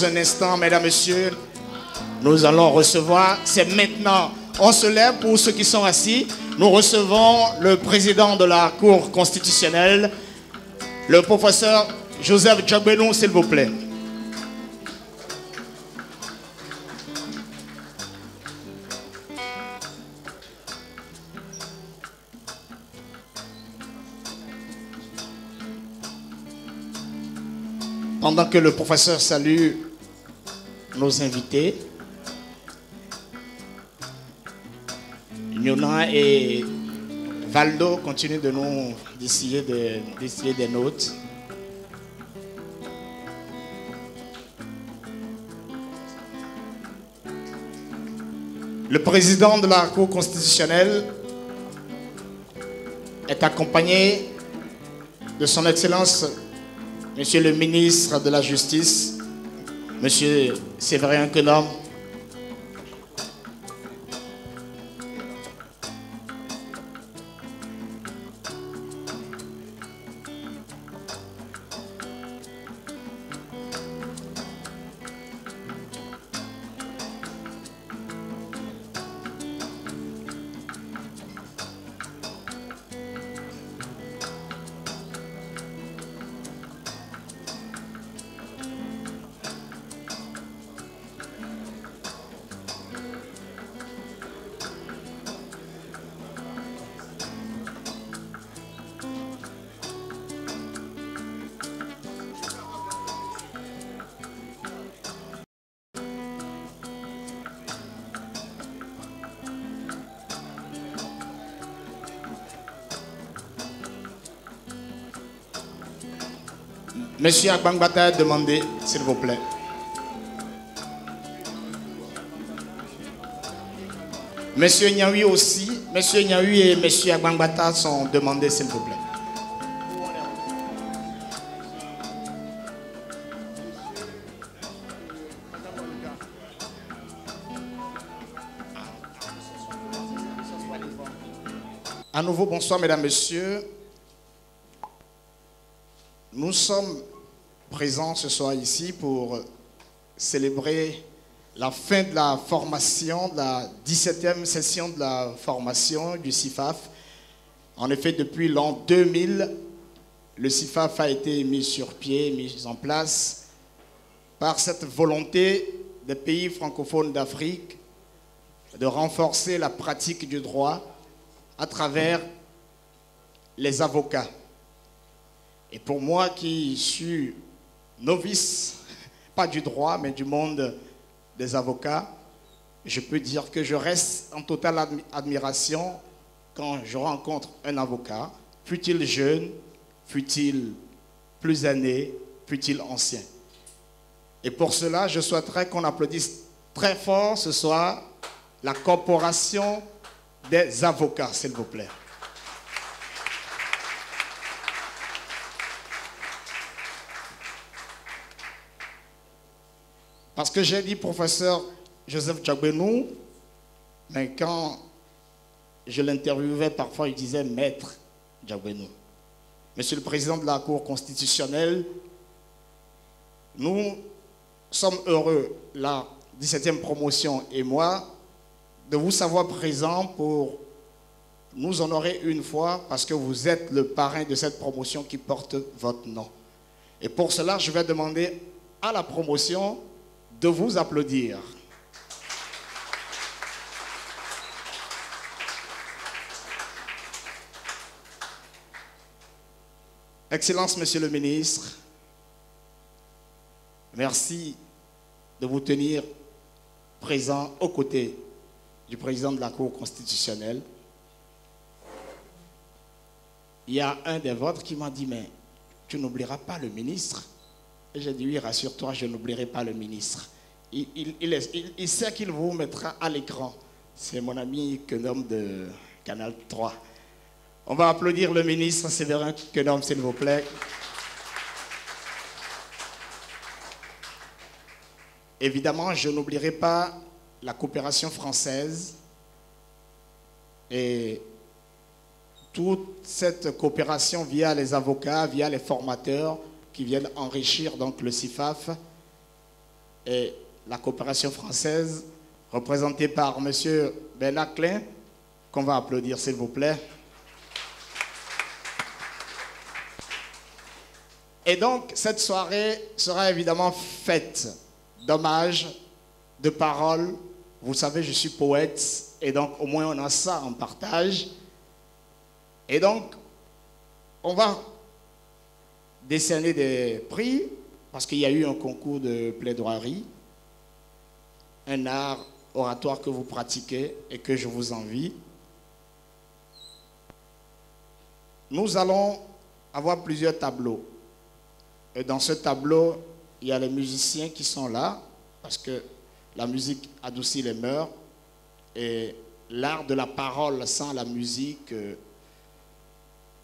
Un instant, mesdames, messieurs, nous allons recevoir, c'est maintenant, on se lève pour ceux qui sont assis. Nous recevons le président de la Cour constitutionnelle, le professeur Joseph Djagbenou, s'il vous plaît. Pendant que le professeur salue nos invités, Yona et Valdo continuent de nous distiller des notes. Le président de la Cour constitutionnelle est accompagné de son Excellence Monsieur le ministre de la Justice, Monsieur Séverin Quenom. Monsieur Agbangbata, demandez, s'il vous plaît. Monsieur Niaoui aussi. Monsieur Niaoui et Monsieur Agbangbata sont demandés, s'il vous plaît. À nouveau, bonsoir, mesdames, messieurs. Nous sommes présents ce soir ici pour célébrer la fin de la formation, de la 17e session de la formation du CIFAF. En effet, depuis l'an 2000, le CIFAF a été mis sur pied, mis en place par cette volonté des pays francophones d'Afrique de renforcer la pratique du droit à travers les avocats. Et pour moi qui suis novice, pas du droit, mais du monde des avocats, je peux dire que je reste en totale admiration quand je rencontre un avocat, fût-il jeune, fût-il plus âgé, fût-il ancien. Et pour cela, je souhaiterais qu'on applaudisse très fort ce soir la corporation des avocats, s'il vous plaît. Parce que j'ai dit professeur Joseph Djagbenou, mais quand je l'interviewais, parfois il disait maître Djagbenou. Monsieur le président de la Cour constitutionnelle, nous sommes heureux, la 17e promotion et moi, de vous savoir présent pour nous honorer une fois parce que vous êtes le parrain de cette promotion qui porte votre nom. Et pour cela, je vais demander à la promotion de vous applaudir. Excellence, Monsieur le ministre, merci de vous tenir présent aux côtés du président de la Cour constitutionnelle. Il y a un des vôtres qui m'a dit, mais tu n'oublieras pas le ministre? Et j'ai dit, oui, rassure-toi, je n'oublierai pas le ministre. Il sait qu'il vous mettra à l'écran. C'est mon ami Quenom de Canal 3. On va applaudir le ministre Séverin Quenom, s'il vous plaît. Évidemment, je n'oublierai pas la coopération française et toute cette coopération via les avocats, via les formateurs qui viennent enrichir donc le CIFAF. et la coopération française, représentée par M. Bernard Klein, qu'on va applaudir s'il vous plaît. Et donc, cette soirée sera évidemment faite d'hommages, de paroles. Vous savez, je suis poète, et donc au moins on a ça en partage. Et donc, on va décerner des prix, parce qu'il y a eu un concours de plaidoirie, un art oratoire que vous pratiquez et que je vous envie. Nous allons avoir plusieurs tableaux. Et dans ce tableau, il y a les musiciens qui sont là, parce que la musique adoucit les mœurs, et l'art de la parole sans la musique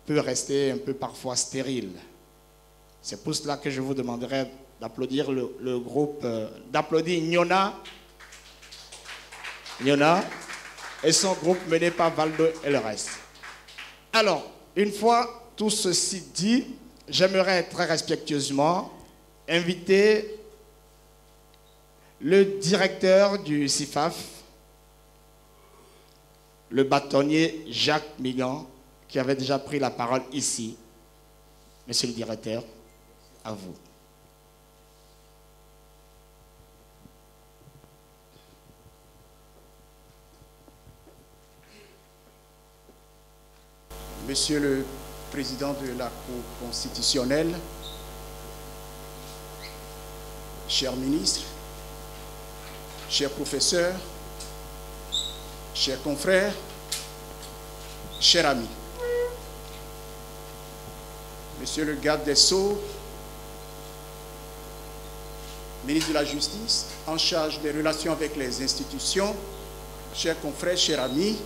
peut rester un peu parfois stérile. C'est pour cela que je vous demanderai d'applaudir le groupe, d'applaudir Nyona et son groupe mené par Valdo et le reste. Alors, une fois tout ceci dit, j'aimerais très respectueusement inviter le directeur du CIFAF, le bâtonnier Jacques Migan, qui avait déjà pris la parole ici. Monsieur le directeur, à vous. Monsieur le Président de la Cour constitutionnelle, chers ministres, chers professeurs, chers confrères, chers amis, Monsieur le garde des Sceaux, ministre de la Justice, en charge des relations avec les institutions, chers confrères, chers amis,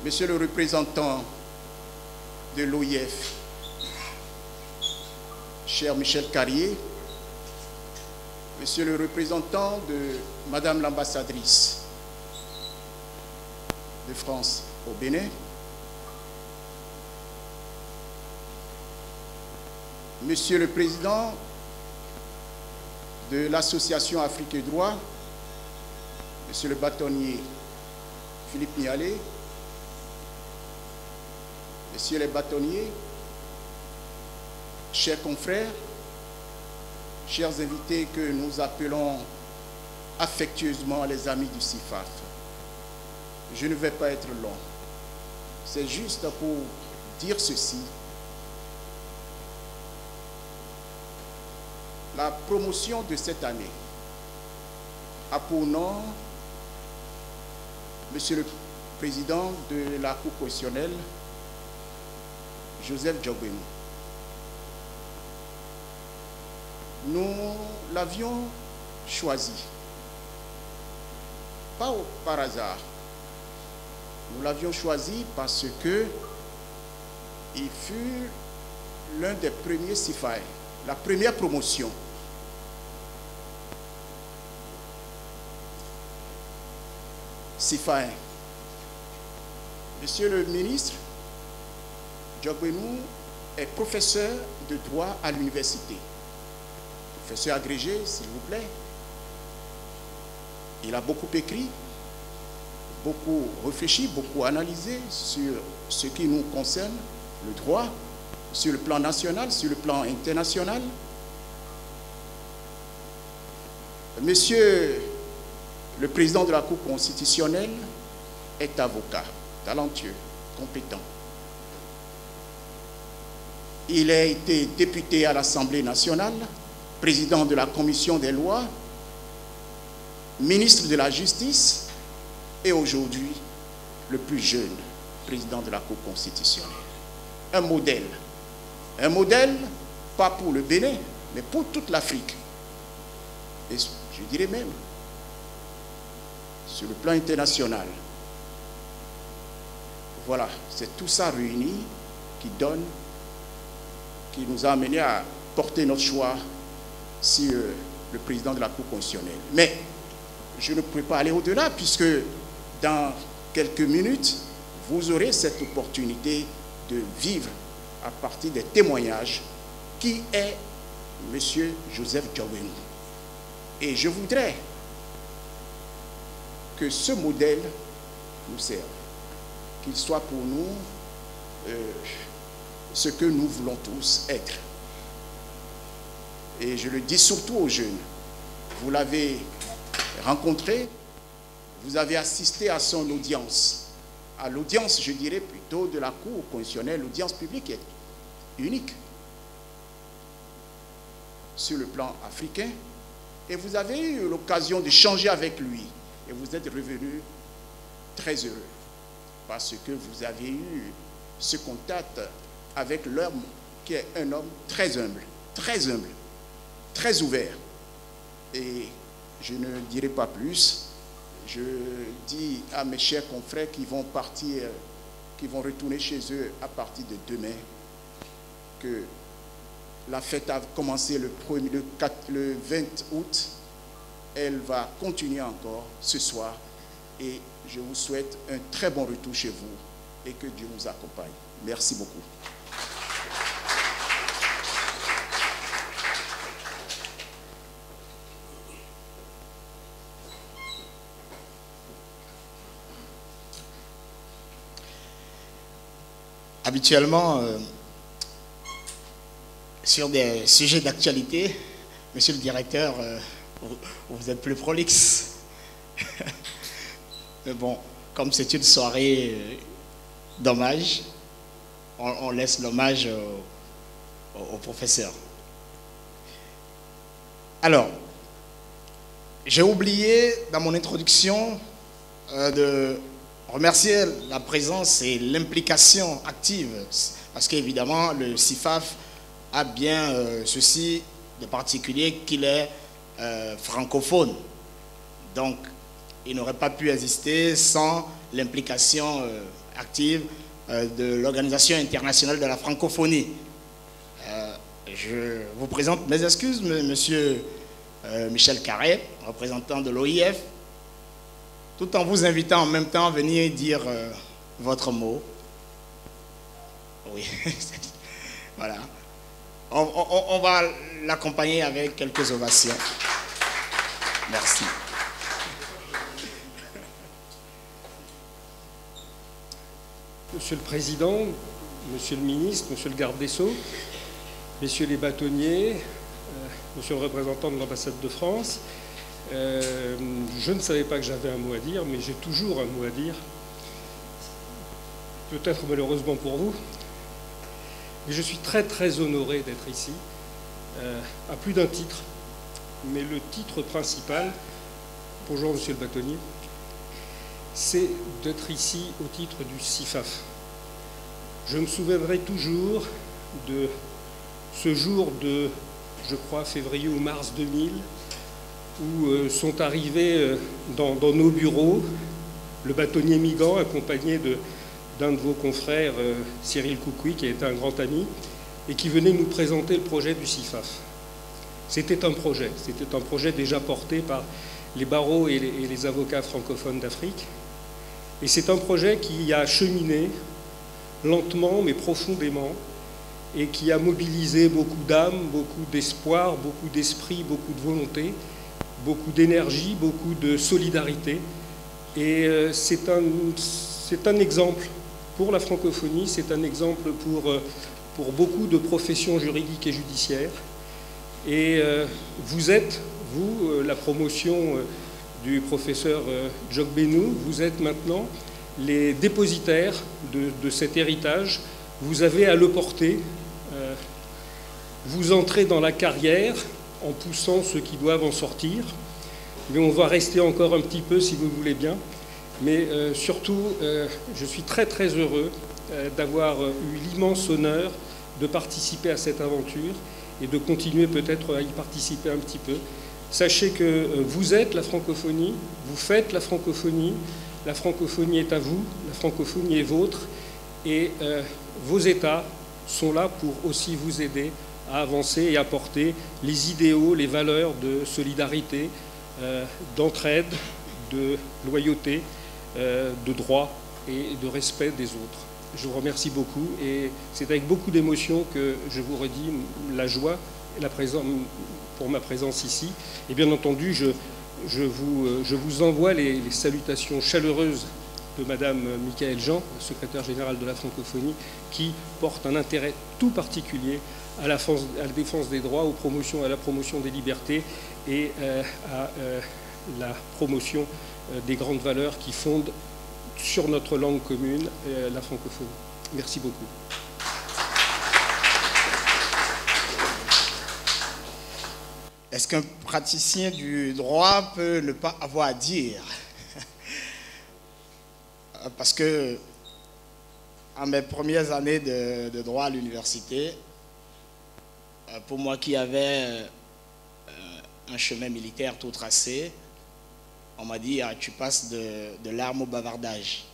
Monsieur le représentant de l'OIF, cher Michel Carrier, Monsieur le représentant de Madame l'ambassadrice de France au Bénin, Monsieur le président de l'Association Afrique et Droit, Monsieur le bâtonnier Philippe Nialé, Messieurs les bâtonniers, chers confrères, chers invités que nous appelons affectueusement les amis du CIFAF, je ne vais pas être long. C'est juste pour dire ceci. La promotion de cette année a pour nom Monsieur le Président de la Cour constitutionnelle, Joseph Djogbenou. Nous l'avions choisi, pas par hasard. Nous l'avions choisi parce que il fut l'un des premiers CIFAF, la première promotion. CIFAF. Monsieur le ministre, Djogbenou est professeur de droit à l'université. Professeur agrégé, s'il vous plaît. Il a beaucoup écrit, beaucoup réfléchi, beaucoup analysé sur ce qui nous concerne, le droit, sur le plan national, sur le plan international. Monsieur le président de la Cour constitutionnelle est avocat, talentueux, compétent. Il a été député à l'Assemblée nationale, président de la Commission des lois, ministre de la Justice et aujourd'hui le plus jeune président de la Cour constitutionnelle. Un modèle pas pour le Bénin, mais pour toute l'Afrique. Et je dirais même sur le plan international. Voilà, c'est tout ça réuni qui nous a amené à porter notre choix sur le président de la Cour constitutionnelle. Mais je ne peux pas aller au-delà puisque dans quelques minutes, vous aurez cette opportunité de vivre à partir des témoignages qui est M. Joseph Djawenu. Et je voudrais que ce modèle nous serve, qu'il soit pour nous ce que nous voulons tous être. Et je le dis surtout aux jeunes. Vous l'avez rencontré, vous avez assisté à son audience. À l'audience, je dirais plutôt de la Cour constitutionnelle, l'audience publique est unique sur le plan africain. Et vous avez eu l'occasion d'échanger avec lui. Et vous êtes revenu très heureux parce que vous avez eu ce contact avec l'homme qui est un homme très humble, très ouvert. Et je ne dirai pas plus. Je dis à mes chers confrères qui vont partir, qui vont retourner chez eux à partir de demain, que la fête a commencé le 20 août. Elle va continuer encore ce soir. Et je vous souhaite un très bon retour chez vous et que Dieu vous accompagne. Merci beaucoup. Habituellement, sur des sujets d'actualité, monsieur le directeur, vous êtes plus prolixe. Mais bon, comme c'est une soirée d'hommage, on laisse l'hommage au professeur. Alors, j'ai oublié dans mon introduction de remercier la présence et l'implication active, parce qu'évidemment, le CIFAF a bien ceci de particulier qu'il est francophone. Donc, il n'aurait pas pu exister sans l'implication active de l'Organisation internationale de la francophonie. Je vous présente mes excuses, monsieur Michel Carré, représentant de l'OIF, tout en vous invitant en même temps à venir dire votre mot. Oui, voilà. On va l'accompagner avec quelques ovations. Merci. Monsieur le Président, Monsieur le Ministre, Monsieur le Garde des Sceaux, Messieurs les bâtonniers, Monsieur le représentant de l'ambassade de France, je ne savais pas que j'avais un mot à dire, mais j'ai toujours un mot à dire, peut-être malheureusement pour vous, mais je suis très très honoré d'être ici, à plus d'un titre, mais le titre principal, bonjour Monsieur le bâtonnier, c'est d'être ici au titre du CIFAF. Je me souviendrai toujours de ce jour de, je crois, février ou mars 2000, où sont arrivés dans nos bureaux le bâtonnier Migan, accompagné d'un de vos confrères, Cyril Coucouy, qui est un grand ami, et qui venait nous présenter le projet du CIFAF. C'était un projet déjà porté par les barreaux et les avocats francophones d'Afrique. Et c'est un projet qui a cheminé lentement mais profondément et qui a mobilisé beaucoup d'âmes, beaucoup d'espoir, beaucoup d'esprit, beaucoup de volonté, beaucoup d'énergie, beaucoup de solidarité. Et c'est un exemple pour la francophonie, c'est un exemple pour beaucoup de professions juridiques et judiciaires. Et vous êtes, vous, la promotion du professeur Djawenu, vous êtes maintenant les dépositaires de cet héritage. Vous avez à le porter. Vous entrez dans la carrière en poussant ceux qui doivent en sortir. Mais on va rester encore un petit peu si vous voulez bien. Mais surtout, je suis très très heureux d'avoir eu l'immense honneur de participer à cette aventure et de continuer peut-être à y participer un petit peu. Sachez que vous êtes la francophonie, vous faites la francophonie est à vous, la francophonie est vôtre, et vos États sont là pour aussi vous aider à avancer et à porter les idéaux, les valeurs de solidarité, d'entraide, de loyauté, de droit et de respect des autres. Je vous remercie beaucoup et c'est avec beaucoup d'émotion que je vous redis la joie pour ma présence ici. Et bien entendu, je vous envoie les salutations chaleureuses de Madame Michaëlle Jean, secrétaire générale de la francophonie, qui porte un intérêt tout particulier à la défense des droits, à la promotion des libertés et à la promotion des grandes valeurs qui fondent sur notre langue commune, la francophonie. Merci beaucoup. Est-ce qu'un praticien du droit peut ne pas avoir à dire? Parce que, à mes premières années de droit à l'université, pour moi qui avais un chemin militaire tout tracé, on m'a dit, ah, tu passes de l'arme au bavardage.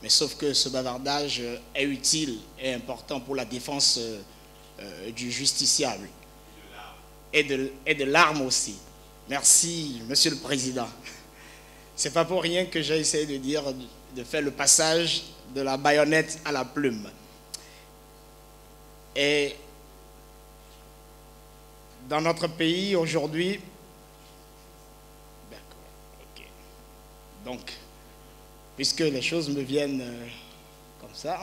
Mais sauf que ce bavardage est utile et important pour la défense du justiciable. Et de l'arme aussi. Merci, Monsieur le Président. C'est pas pour rien que j'ai essayé de faire le passage de la baïonnette à la plume. Et dans notre pays aujourd'hui, donc, puisque les choses me viennent comme ça,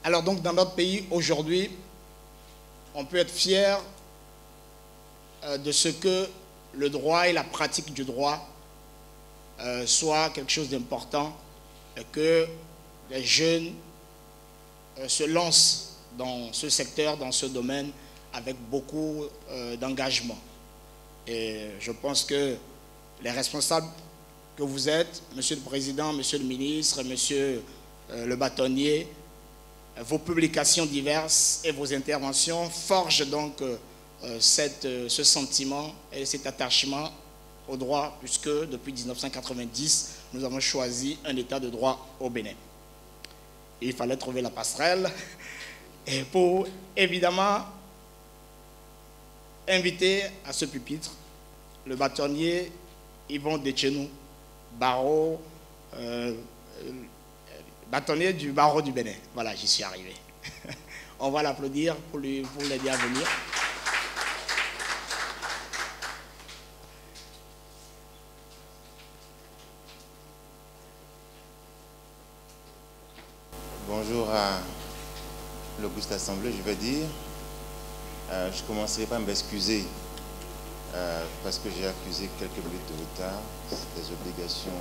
alors donc dans notre pays aujourd'hui, on peut être fier de ce que le droit et la pratique du droit soit quelque chose d'important et que les jeunes se lancent dans ce secteur, dans ce domaine, avec beaucoup d'engagement. Et je pense que les responsables que vous êtes, Monsieur le Président, Monsieur le Ministre, Monsieur le Bâtonnier, vos publications diverses et vos interventions forgent donc ce sentiment et cet attachement au droit, puisque depuis 1990, nous avons choisi un état de droit au Bénin. Et il fallait trouver la passerelle et pour évidemment inviter à ce pupitre le bâtonnier Yvon Detchenou, barreau, bâtonnier du barreau du Bénin. Voilà, j'y suis arrivé. On va l'applaudir pour l'aider à venir. Bonjour à l'Auguste Assemblée, je vais dire. Je commencerai par m'excuser parce que j'ai accusé quelques minutes de retard. Les obligations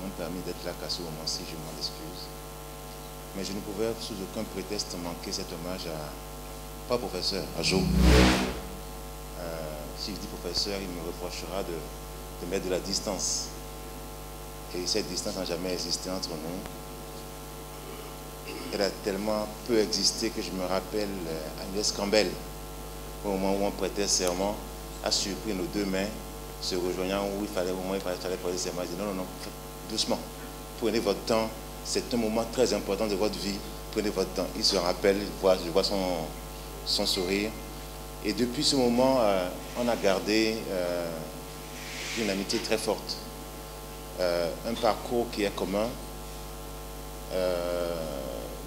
m'ont permis d'être là qu'à ce moment-ci, je m'en excuse. Mais je ne pouvais sous aucun prétexte manquer cet hommage à, pas professeur, à Jo. Si je dis professeur, il me reprochera de mettre de la distance. Et cette distance n'a jamais existé entre nous. Elle a tellement peu existé que je me rappelle Agnès Campbell, au moment où on prêtait serment, a surpris nos deux mains, se rejoignant où il fallait prêter serment. Je dis non, doucement, prenez votre temps, c'est un moment très important de votre vie, prenez votre temps. Il se rappelle, je vois son sourire. Et depuis ce moment, on a gardé une amitié très forte, un parcours qui est commun,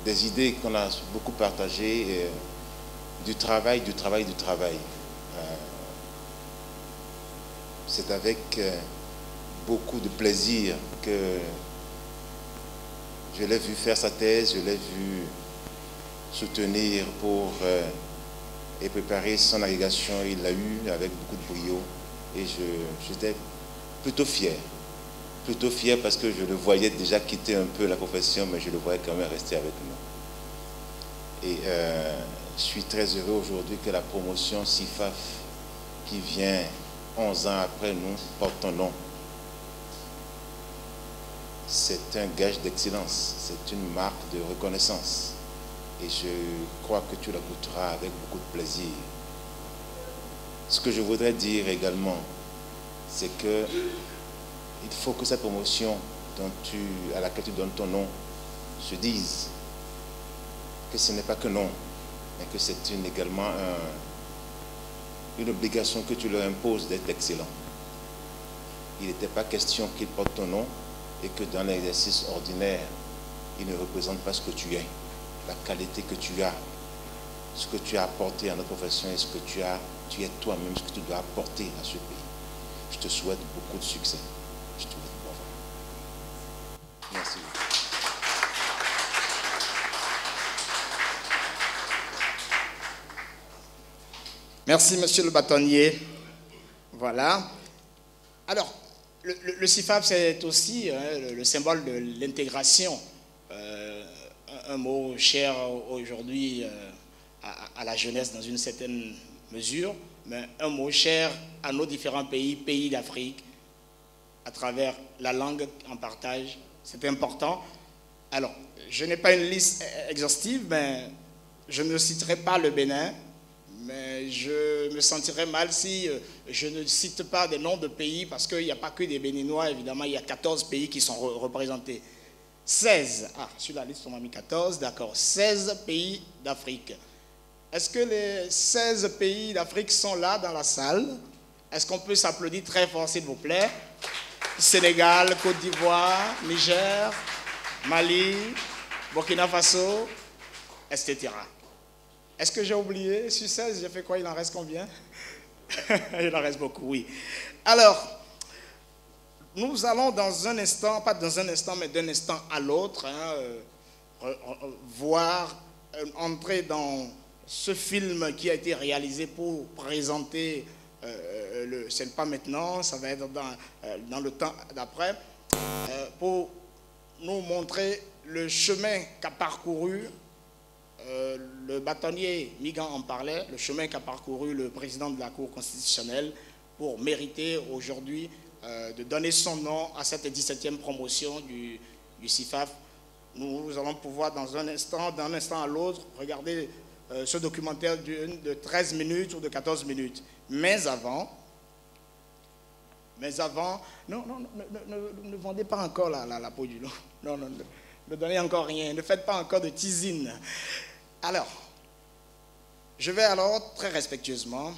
des idées qu'on a beaucoup partagées, du travail. C'est avec beaucoup de plaisir que je l'ai vu faire sa thèse, je l'ai vu soutenir et préparer son agrégation. Il l'a eu avec beaucoup de brio et j'étais plutôt fier parce que je le voyais déjà quitter un peu la profession, mais je le voyais quand même rester avec nous. Et je suis très heureux aujourd'hui que la promotion CIFAF, qui vient 11 ans après nous, porte ton nom. C'est un gage d'excellence, c'est une marque de reconnaissance. Et je crois que tu la goûteras avec beaucoup de plaisir. Ce que je voudrais dire également, c'est que il faut que cette promotion à laquelle tu donnes ton nom se dise que ce n'est pas que non, mais que c'est également une obligation que tu leur imposes d'être excellent. Il n'était pas question qu'ils portent ton nom et que dans l'exercice ordinaire il ne représente pas ce que tu es, la qualité que tu as, ce que tu as apporté à notre profession et ce que tu es toi-même, ce que tu dois apporter à ce pays. Je te souhaite beaucoup de succès. Je te souhaite bon vent. Merci. Merci, monsieur le bâtonnier. Voilà. Alors, le CIFAF, c'est aussi le symbole de l'intégration. Un mot cher aujourd'hui à la jeunesse dans une certaine mesure, mais un mot cher à nos différents pays d'Afrique, à travers la langue en partage. C'est important. Alors, je n'ai pas une liste exhaustive, mais je ne citerai pas le Bénin, mais je me sentirais mal si je ne cite pas des noms de pays, parce qu'il n'y a pas que des Béninois, évidemment, il y a 14 pays qui sont représentés. 16, sur la liste on m'a mis 14, d'accord, 16 pays d'Afrique. Est-ce que les 16 pays d'Afrique sont là dans la salle? Est-ce qu'on peut s'applaudir très fort, s'il vous plaît? Sénégal, Côte d'Ivoire, Niger, Mali, Burkina Faso, etc. Est-ce que j'ai oublié? Sur 16, j'ai fait quoi? Il en reste combien? Il en reste beaucoup, oui. Alors, nous allons dans un instant, pas dans un instant, mais d'un instant à l'autre, entrer dans ce film qui a été réalisé pour présenter, c'est pas maintenant, ça va être dans le temps d'après, pour nous montrer le chemin qu'a parcouru, le bâtonnier Migan en parlait, le chemin qu'a parcouru le président de la Cour constitutionnelle pour mériter aujourd'hui de donner son nom à cette 17e promotion du CIFAF. Nous allons pouvoir d'un instant à l'autre regarder ce documentaire de 13 minutes ou de 14 minutes. Mais avant, non, ne vendez pas encore la peau du loup. Non, ne donnez encore rien, ne faites pas encore de teasing. Alors, je vais alors très respectueusement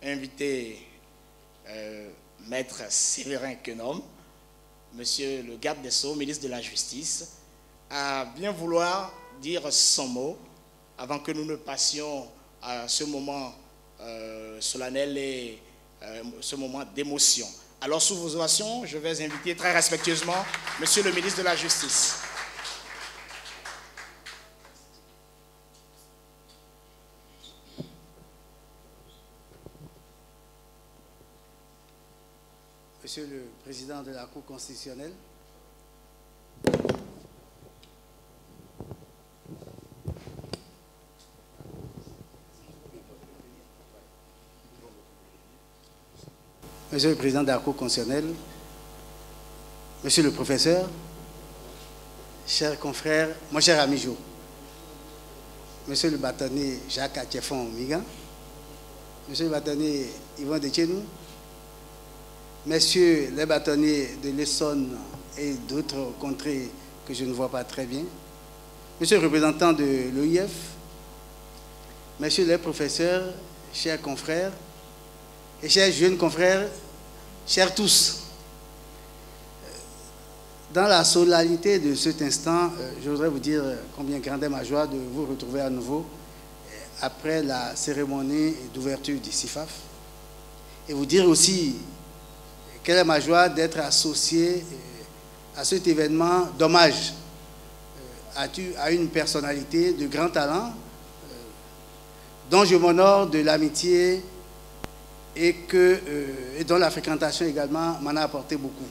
inviter Maître Séverin Quenom, Monsieur le garde des Sceaux, ministre de la Justice, à bien vouloir dire son mot avant que nous ne passions à ce moment solennel et ce moment d'émotion. Alors, sous vos ovations, je vais inviter très respectueusement Monsieur le ministre de la Justice. Monsieur le Président de la Cour constitutionnelle, Monsieur le Président de la Cour constitutionnelle, Monsieur le Professeur, chers confrères, mon cher ami Jo, Monsieur le bâtonnier Jacques Atchefon Migan, Monsieur le bâtonnier Yvon Detchenou, Messieurs les bâtonniers de l'Essonne et d'autres contrées que je ne vois pas très bien, Monsieur le représentant de l'OIF, Messieurs les professeurs, chers confrères et chers jeunes confrères, chers tous, dans la solennité de cet instant, je voudrais vous dire combien grande est ma joie de vous retrouver à nouveau après la cérémonie d'ouverture du CIFAF et vous dire aussi quelle est ma joie d'être associé à cet événement d'hommage à une personnalité de grand talent dont je m'honore de l'amitié et dont la fréquentation également m'en a apporté beaucoup.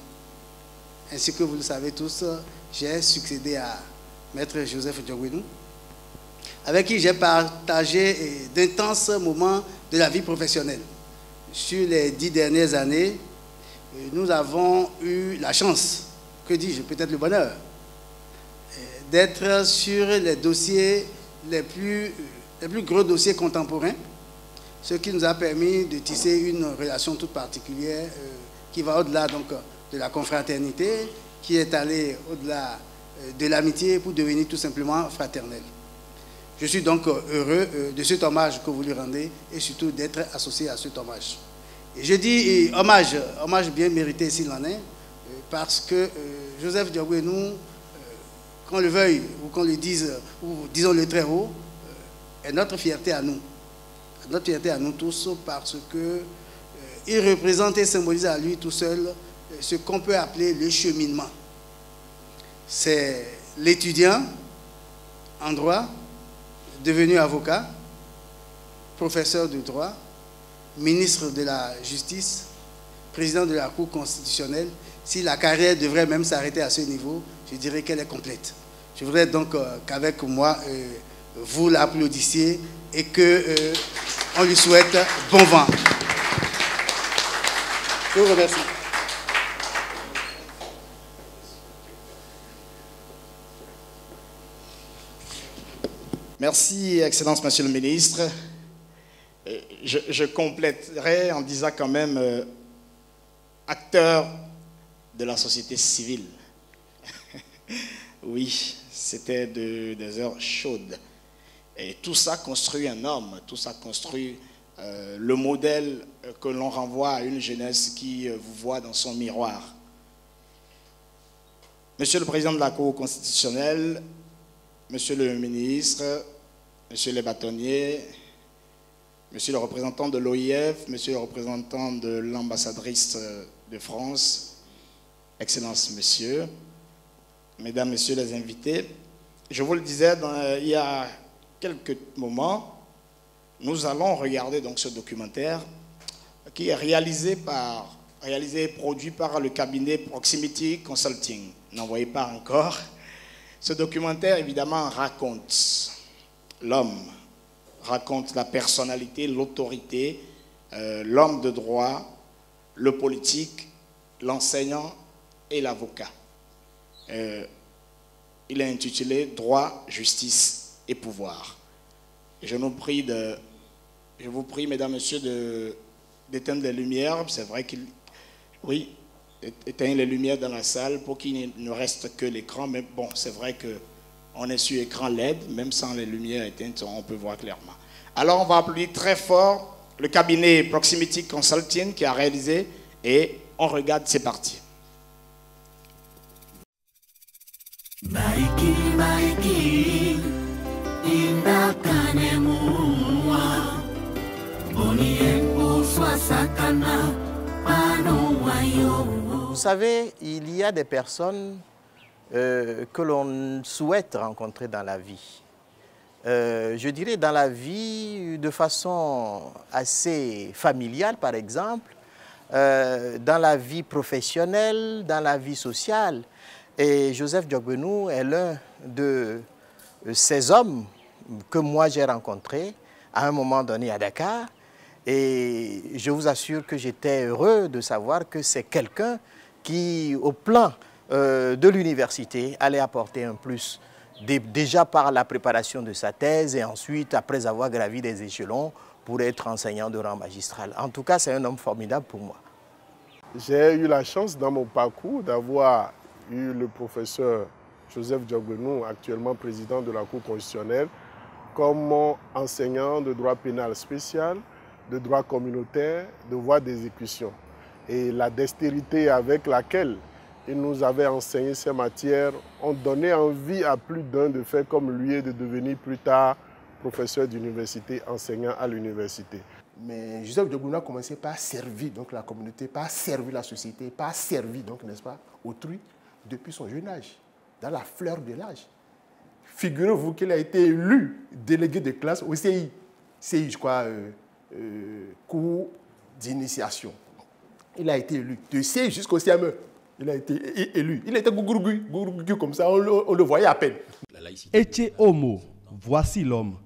Ainsi que vous le savez tous, j'ai succédé à Maître Joseph Diogwenou, avec qui j'ai partagé d'intenses moments de la vie professionnelle. Sur les 10 dernières années, nous avons eu la chance, que dis-je, peut-être le bonheur, d'être sur les dossiers les plus gros dossiers contemporains, ce qui nous a permis de tisser une relation toute particulière qui va au-delà donc de la confraternité, qui est allée au-delà de l'amitié pour devenir tout simplement fraternelle. Je suis donc heureux de cet hommage que vous lui rendez et surtout d'être associé à cet hommage. Et je dis hommage bien mérité s'il en est, parce que Joseph Diogwenou, qu'on le veuille ou qu'on le dise, ou disons-le très haut, est notre fierté à nous. Notre fierté à nous tous, parce que il représente et symbolise à lui tout seul ce qu'on peut appeler le cheminement. C'est l'étudiant en droit, devenu avocat, professeur de droit, ministre de la Justice, président de la Cour constitutionnelle. Si la carrière devrait même s'arrêter à ce niveau, je dirais qu'elle est complète. Je voudrais donc qu'avec moi, vous l'applaudissiez et qu'on lui souhaite bon vent. Je vous remercie. Merci, Excellence, Monsieur le Ministre. Je compléterai en disant quand même acteur de la société civile. Oui, c'était des heures chaudes. Et tout ça construit un homme, tout ça construit le modèle que l'on renvoie à une jeunesse qui vous voit dans son miroir. Monsieur le Président de la Cour constitutionnelle, Monsieur le Ministre, Monsieur le Bâtonnier, Monsieur le représentant de l'OIF, Monsieur le représentant de l'ambassadrice de France, Excellences, Messieurs, Mesdames, Messieurs les invités, je vous le disais il y a quelques moments, nous allons regarder donc ce documentaire qui est réalisé et produit par le cabinet Proximity Consulting. N'en voyez pas encore. Ce documentaire, évidemment, raconte l'homme, raconte la personnalité, l'autorité, l'homme de droit, le politique, l'enseignant et l'avocat. Il est intitulé « Droit, justice et pouvoir ». Je vous prie, mesdames, messieurs, d'éteindre les lumières. C'est vrai qu'il... Oui, éteindre les lumières dans la salle pour qu'il ne reste que l'écran. Mais bon, c'est vrai qu'on est sur écran LED, même sans les lumières éteintes, on peut voir clairement. Alors, on va applaudir très fort le cabinet Proximity Consulting qui a réalisé et on regarde, c'est parti. Vous savez, il y a des personnes que l'on souhaite rencontrer dans la vie. Je dirais dans la vie de façon assez familiale, par exemple, dans la vie professionnelle, dans la vie sociale. Et Joseph Diogbenou est l'un de ces hommes que moi j'ai rencontrés à un moment donné à Dakar. Et je vous assure que j'étais heureux de savoir que c'est quelqu'un qui, au plan de l'université, allait apporter un plus, déjà par la préparation de sa thèse et ensuite, après avoir gravi des échelons, pour être enseignant de rang magistral. En tout cas, c'est un homme formidable pour moi. J'ai eu la chance dans mon parcours d'avoir eu le professeur Joseph Diogbenou, actuellement président de la Cour constitutionnelle, comme enseignant de droit pénal spécial, de droit communautaire, de voie d'exécution. Et la dextérité avec laquelle il nous avait enseigné ces matières ont donné envie à plus d'un de faire comme lui et de devenir plus tard professeur d'université, enseignant à l'université. Mais Joseph Diogbenou a commencé par servir donc la communauté, par servir la société, par servir donc, n'est-ce pas, autrui depuis son jeune âge, dans la fleur de l'âge. Figurez-vous qu'il a été élu délégué de classe au CI, je crois, cours d'initiation. Il a été élu, de CI jusqu'au CME. Il a été élu. Il était gougougougou comme ça, on le voyait à peine. Etier Homo, voici l'homme.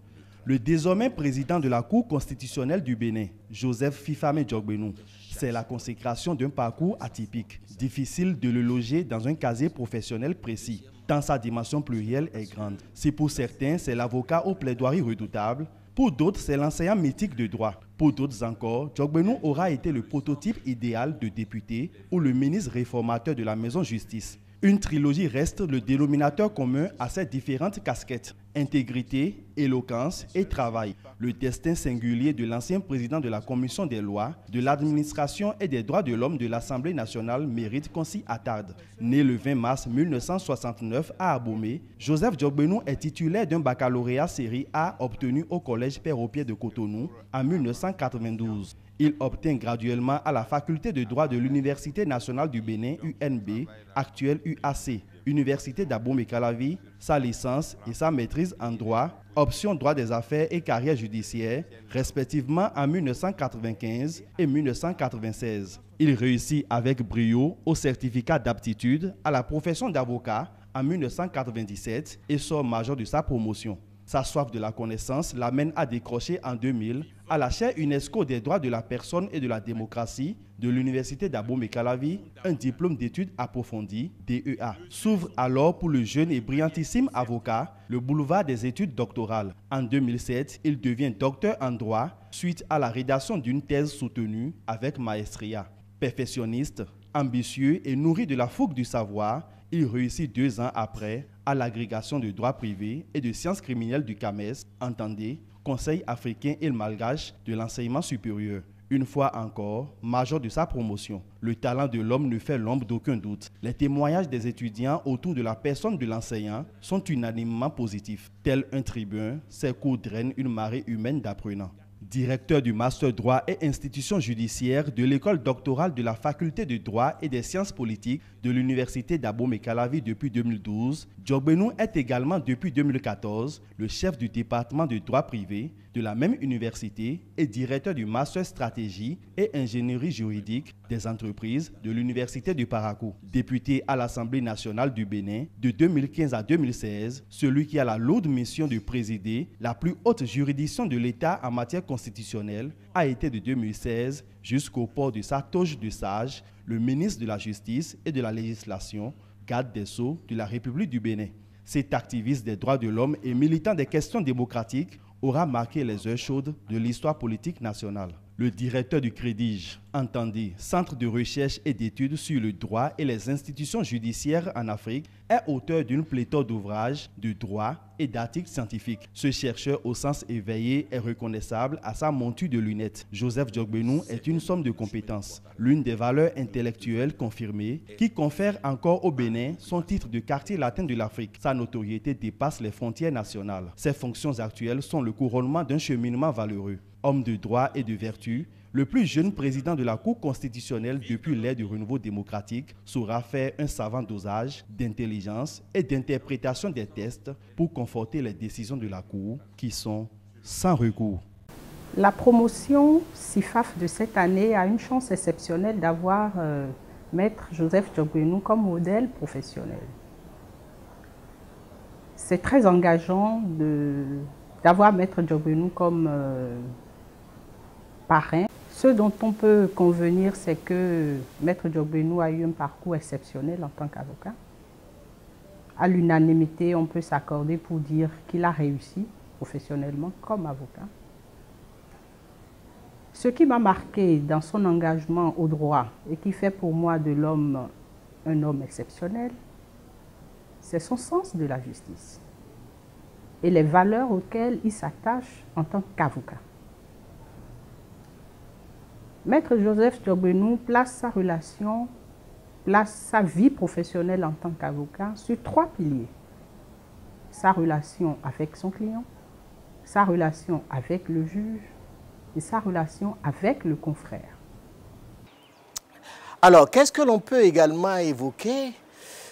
Le désormais président de la Cour constitutionnelle du Bénin, Joseph Fifame Diogbenou. C'est la consécration d'un parcours atypique. Difficile de le loger dans un casier professionnel précis, tant sa dimension plurielle est grande. Si pour certains, c'est l'avocat aux plaidoiries redoutables, pour d'autres, c'est l'enseignant mythique de droit. Pour d'autres encore, Diogbenou aura été le prototype idéal de député ou le ministre réformateur de la maison justice. Une trilogie reste le dénominateur commun à ces différentes casquettes. Intégrité, éloquence et travail. Le destin singulier de l'ancien président de la Commission des lois, de l'administration et des droits de l'homme de l'Assemblée nationale mérite qu'on s'y attarde. Né le 20 mars 1969 à Abomey, Joseph Djogbenou est titulaire d'un baccalauréat série A obtenu au Collège Père-au-Pied de Cotonou en 1992. Il obtient graduellement à la faculté de droit de l'Université nationale du Bénin, UNB, actuelle UAC, Université d'Abomey-Calavi, sa licence et sa maîtrise en droit, option droit des affaires et carrière judiciaire, respectivement en 1995 et 1996. Il réussit avec brio au certificat d'aptitude à la profession d'avocat en 1997 et sort major de sa promotion. Sa soif de la connaissance l'amène à décrocher en 2000 à la chaire UNESCO des droits de la personne et de la démocratie de l'Université d'Abomey-Calavi un diplôme d'études approfondies, DEA. S'ouvre alors pour le jeune et brillantissime avocat le boulevard des études doctorales. En 2007, il devient docteur en droit suite à la rédaction d'une thèse soutenue avec maestria. Perfectionniste, ambitieux et nourri de la fougue du savoir, il réussit 2 ans après à l'agrégation de droit privé et de sciences criminelles du CAMES, entendez, Conseil africain et malgache de l'enseignement supérieur. Une fois encore, major de sa promotion, le talent de l'homme ne fait l'ombre d'aucun doute. Les témoignages des étudiants autour de la personne de l'enseignant sont unanimement positifs. Tel un tribun, ses cours drainent une marée humaine d'apprenants. Directeur du Master droit et institutions judiciaires de l'école doctorale de la faculté de droit et des sciences politiques de l'université d'Abomey-Calavi depuis 2012, Djogbenou est également depuis 2014 le chef du département de droit privé de la même université et directeur du Master stratégie et ingénierie juridique des entreprises de l'université du Parakou. Député à l'Assemblée nationale du Bénin de 2015 à 2016, celui qui a la lourde mission de présider la plus haute juridiction de l'État en matière constitutionnelle a été de 2016 jusqu'au port de sa toge de sage, le ministre de la Justice et de la Législation, garde des Sceaux de la République du Bénin. Cet activiste des droits de l'homme et militant des questions démocratiques aura marqué les heures chaudes de l'histoire politique nationale. Le directeur du CREDIJ, entendez, Centre de recherche et d'études sur le droit et les institutions judiciaires en Afrique, est auteur d'une pléthore d'ouvrages de droit et d'articles scientifiques. Ce chercheur au sens éveillé est reconnaissable à sa monture de lunettes. Joseph Djogbenou est une somme de compétences, l'une des valeurs intellectuelles confirmées qui confère encore au Bénin son titre de quartier latin de l'Afrique. Sa notoriété dépasse les frontières nationales. Ses fonctions actuelles sont le couronnement d'un cheminement valeureux. Homme de droit et de vertu, le plus jeune président de la Cour constitutionnelle depuis l'ère du renouveau démocratique saura faire un savant dosage d'intelligence et d'interprétation des tests pour conforter les décisions de la Cour qui sont sans recours. La promotion CIFAF de cette année a une chance exceptionnelle d'avoir Maître Joseph Djogbenou comme modèle professionnel. C'est très engageant d'avoir Maître Djogbenou comme parrain. Ce dont on peut convenir, c'est que Maître Djogbenou a eu un parcours exceptionnel en tant qu'avocat. À l'unanimité, on peut s'accorder pour dire qu'il a réussi professionnellement comme avocat. Ce qui m'a marqué dans son engagement au droit et qui fait pour moi de l'homme un homme exceptionnel, c'est son sens de la justice et les valeurs auxquelles il s'attache en tant qu'avocat. Maître Joseph Djogbenou place sa vie professionnelle en tant qu'avocat sur 3 piliers. Sa relation avec son client, sa relation avec le juge et sa relation avec le confrère. Alors, qu'est-ce que l'on peut également évoquer?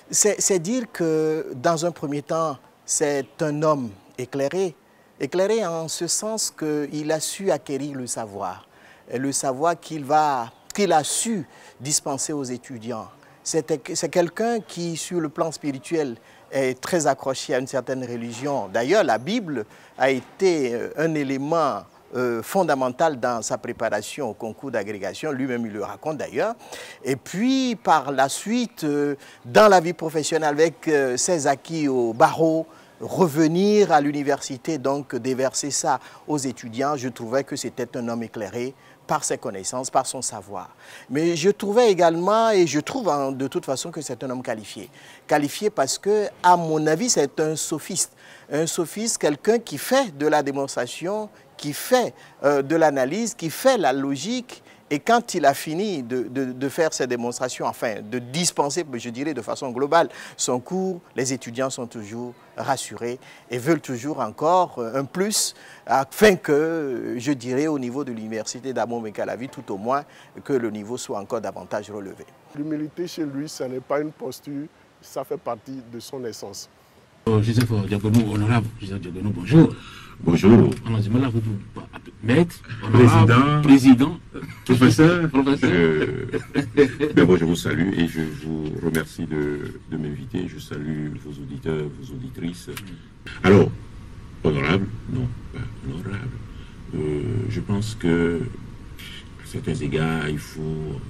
C'est dire que, dans un premier temps, c'est un homme éclairé. Éclairé en ce sens qu'il a su acquérir le savoir qu'il a su dispenser aux étudiants. C'est quelqu'un qui, sur le plan spirituel, est très accroché à une certaine religion. D'ailleurs, la Bible a été un élément fondamental dans sa préparation au concours d'agrégation. Lui-même, il le raconte d'ailleurs. Et puis, par la suite, dans la vie professionnelle, avec ses acquis au barreau, revenir à l'université, donc déverser ça aux étudiants, je trouvais que c'était un homme éclairé, par ses connaissances, par son savoir. Mais je trouvais également, et je trouve de toute façon que c'est un homme qualifié. Qualifié parce que, à mon avis, c'est un sophiste. Un sophiste, quelqu'un qui fait de la démonstration, qui fait de l'analyse, qui fait la logique. Et quand il a fini de faire ces démonstrations, enfin de dispenser, je dirais de façon globale, son cours, les étudiants sont toujours rassurés et veulent toujours encore un plus, afin que, je dirais, au niveau de l'université d'Abomey-Calavi, tout au moins, que le niveau soit encore davantage relevé. L'humilité chez lui, ce n'est pas une posture, ça fait partie de son essence. Joseph Diagonou, honorable Joseph Diagonou, bonjour. Bonjour. On a du mal à vous maître, président, professeur. D'abord, je vous salue et je vous remercie de m'inviter. Je salue vos auditeurs, vos auditrices. Alors, honorable? Non, pas honorable. Je pense que à certains égards, il faut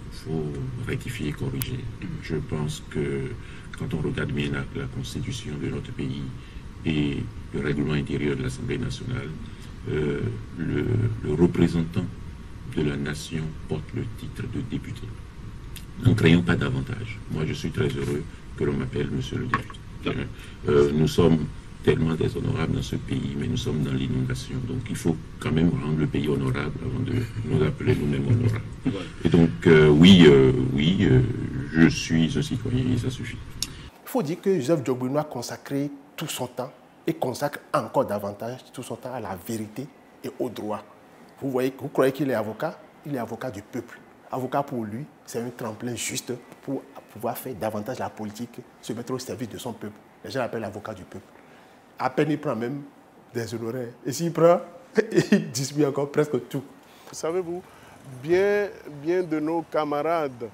rectifier et corriger. Je pense que quand on regarde bien la constitution de notre pays et le règlement intérieur de l'Assemblée nationale, le représentant de la nation porte le titre de député. N'en craignons pas davantage. Moi, je suis très heureux que l'on m'appelle monsieur le député. Nous sommes tellement déshonorables dans ce pays, mais nous sommes dans l'inondation. Donc, il faut quand même rendre le pays honorable avant de nous appeler nous-mêmes honorables. Et donc, oui, je suis un citoyen et ça suffit. Il faut dire que Joseph Diagonou a consacré tout son temps et consacre encore davantage tout son temps à la vérité et au droit. Vous croyez qu'il est avocat? Il est avocat du peuple. Avocat pour lui, c'est un tremplin juste pour pouvoir faire davantage la politique, se mettre au service de son peuple. Les gens l'appellent avocat du peuple. À peine il prend même des honoraires. Et s'il prend, il distribue encore presque tout. Savez-vous, bien de nos camarades,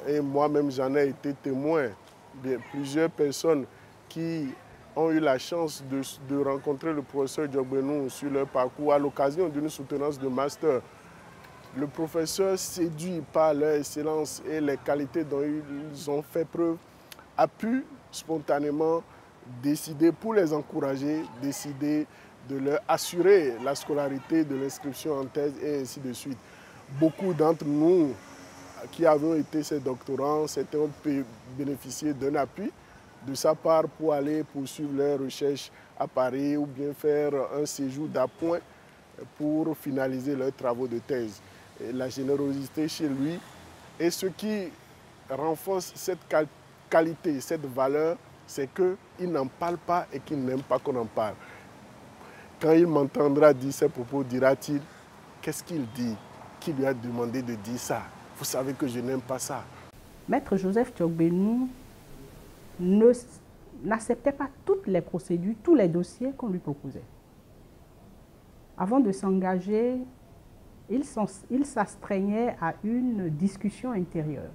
et moi-même j'en ai été témoin, plusieurs personnes qui ont eu la chance de rencontrer le professeur Diagonou sur leur parcours à l'occasion d'une soutenance de master. Le professeur, séduit par leur excellence et les qualités dont ils ont fait preuve, a pu spontanément décider, pour les encourager, décider de leur assurer la scolarité de l'inscription en thèse et ainsi de suite. Beaucoup d'entre nous qui avons été ces doctorants, certains ont pu bénéficier d'un appui de sa part pour aller poursuivre leurs recherches à Paris ou bien faire un séjour d'appoint pour finaliser leurs travaux de thèse. Et la générosité chez lui et ce qui renforce cette qualité, cette valeur, c'est qu'il n'en parle pas et qu'il n'aime pas qu'on en parle. Quand il m'entendra dire ces propos, dira-t-il, qu'est-ce qu'il dit? Qui lui a demandé de dire ça? Vous savez que je n'aime pas ça. Maître Joseph Diagonou n'acceptait pas toutes les procédures, tous les dossiers qu'on lui proposait. Avant de s'engager, il s'astreignait à une discussion intérieure.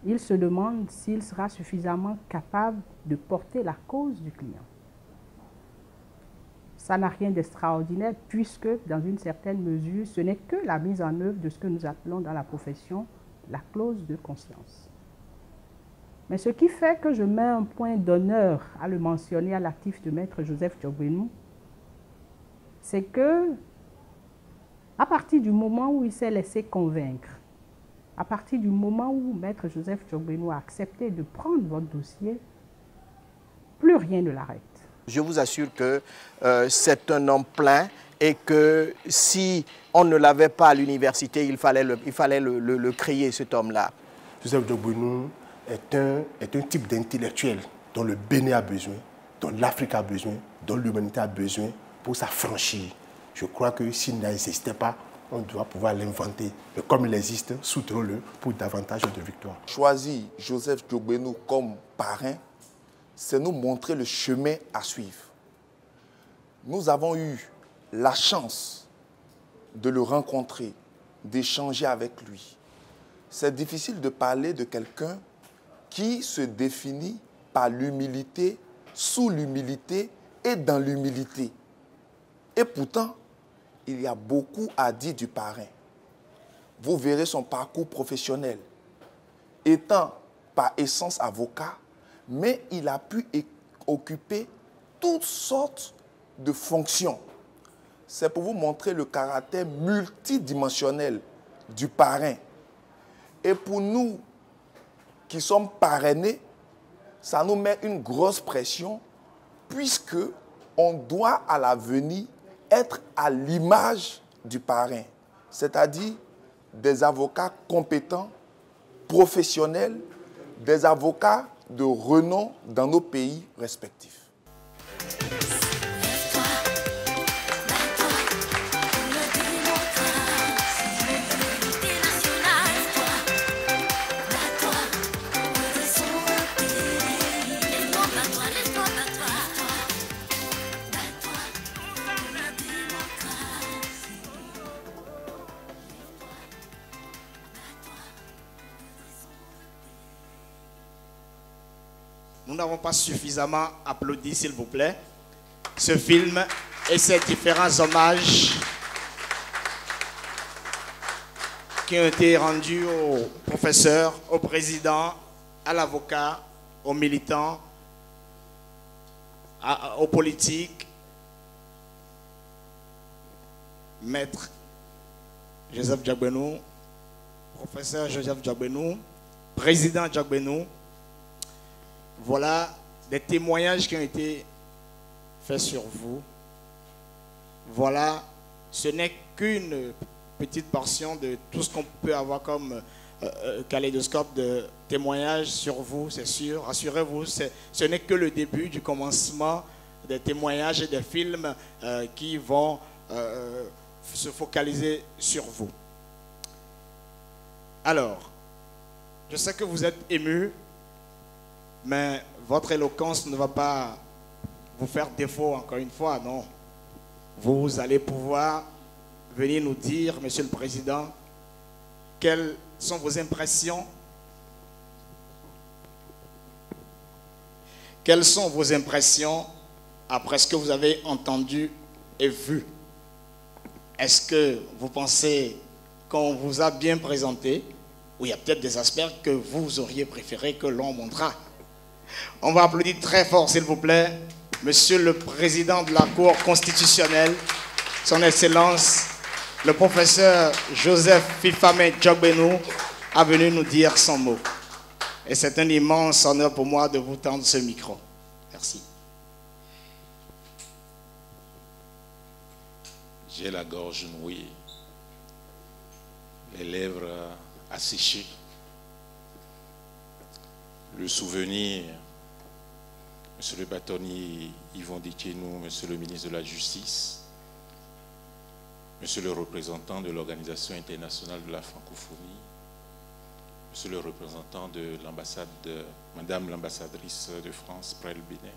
Il se demande s'il sera suffisamment capable de porter la cause du client. Ça n'a rien d'extraordinaire puisque, dans une certaine mesure, ce n'est que la mise en œuvre de ce que nous appelons dans la profession la clause de conscience. Mais ce qui fait que je mets un point d'honneur à le mentionner à l'actif de Maître Joseph Diagonou, c'est que, à partir du moment où il s'est laissé convaincre, à partir du moment où Maître Joseph Diagonou a accepté de prendre votre dossier, plus rien ne l'arrête. Je vous assure que c'est un homme plein et que si on ne l'avait pas à l'université, il fallait le créer, cet homme-là. Joseph Diagonou est un type d'intellectuel dont le Bénin a besoin, dont l'Afrique a besoin, dont l'humanité a besoin pour s'affranchir. Je crois que s'il n'existait pas, on doit pouvoir l'inventer. Mais comme il existe, soutenons-le pour davantage de victoires. Choisir Joseph Diagonou comme parrain, c'est nous montrer le chemin à suivre. Nous avons eu la chance de le rencontrer, d'échanger avec lui. C'est difficile de parler de quelqu'un qui se définit par l'humilité, sous l'humilité et dans l'humilité. Et pourtant, il y a beaucoup à dire du parrain. Vous verrez son parcours professionnel. Étant par essence avocat, mais il a pu occuper toutes sortes de fonctions. c'est pour vous montrer le caractère multidimensionnel du parrain. Et pour nous qui sommes parrainés, ça nous met une grosse pression puisque on doit à l'avenir être à l'image du parrain, c'est-à-dire des avocats compétents, professionnels, des avocats de renom dans nos pays respectifs. Nous n'avons pas suffisamment applaudi, s'il vous plaît, ce film et ces différents hommages qui ont été rendus aux professeurs, au président, à l'avocat, aux militants, aux politiques. Maître Joseph Djagbenou, professeur Joseph Djagbenou, président Djagbenou. Voilà des témoignages qui ont été faits sur vous. Voilà, ce n'est qu'une petite portion de tout ce qu'on peut avoir comme kaléidoscope de témoignages sur vous, c'est sûr. Rassurez-vous, ce n'est que le début du commencement des témoignages et des films qui vont se focaliser sur vous. Alors, je sais que vous êtes ému, mais votre éloquence ne va pas vous faire défaut encore une fois, non. Vous allez pouvoir venir nous dire, Monsieur le Président, quelles sont vos impressions? Quelles sont vos impressions après ce que vous avez entendu et vu? Est-ce que vous pensez qu'on vous a bien présenté ou il y a peut-être des aspects que vous auriez préféré que l'on montrât? On va applaudir très fort, s'il vous plaît, Monsieur le Président de la Cour constitutionnelle, Son Excellence, le professeur Joseph Fifame Djagbenou, a venu nous dire son mot. Et c'est un immense honneur pour moi de vous tendre ce micro. Merci. J'ai la gorge nouée, les lèvres asséchées. Le souvenir, Monsieur le bâtonnier Yvon Dikienou, Monsieur le ministre de la Justice, Monsieur le représentant de l'Organisation internationale de la francophonie, Monsieur le représentant de l'ambassade, Madame l'ambassadrice de France près le Bénin,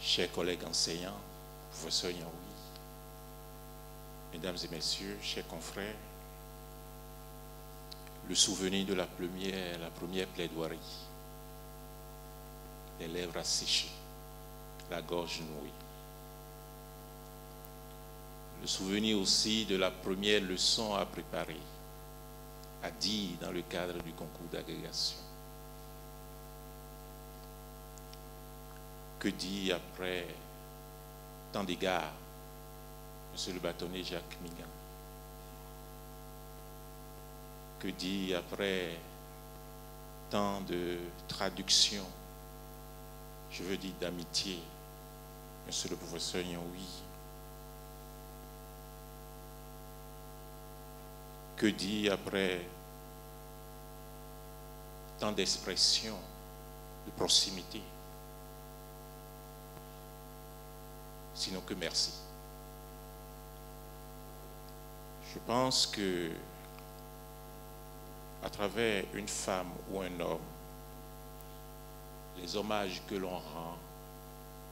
chers collègues enseignants, professeurs Yaoui, Mesdames et Messieurs, chers confrères, le souvenir de la première plaidoirie, les lèvres asséchées, la gorge nouée. Le souvenir aussi de la première leçon à préparer, à dire dans le cadre du concours d'agrégation. Que dit après tant d'égards, Monsieur le bâtonnier Jacques Migan? Que dit après tant de traductions, je veux dire d'amitié, Monsieur le professeur Yaoui? Que dit après tant d'expressions de proximité? Sinon que merci. Je pense que à travers une femme ou un homme, les hommages que l'on rend,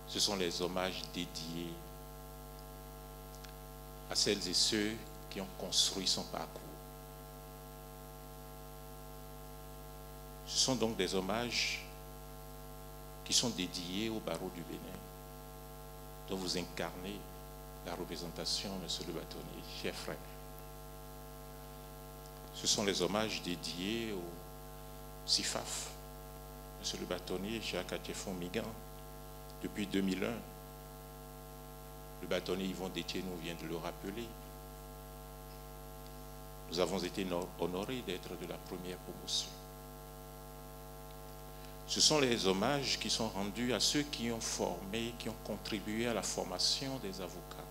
ce sont les hommages dédiés à celles et ceux qui ont construit son parcours. Ce sont donc des hommages qui sont dédiés au barreau du Bénin, dont vous incarnez la représentation, Monsieur le bâtonnier, chers frères. Ce sont les hommages dédiés au CIFAF, Monsieur le bâtonnier Jacques Atiefon Migan, depuis 2001, Le bâtonnier Yvon Détiénou vient de le rappeler. Nous avons été honorés d'être de la première promotion. Ce sont les hommages qui sont rendus à ceux qui ont formé, qui ont contribué à la formation des avocats,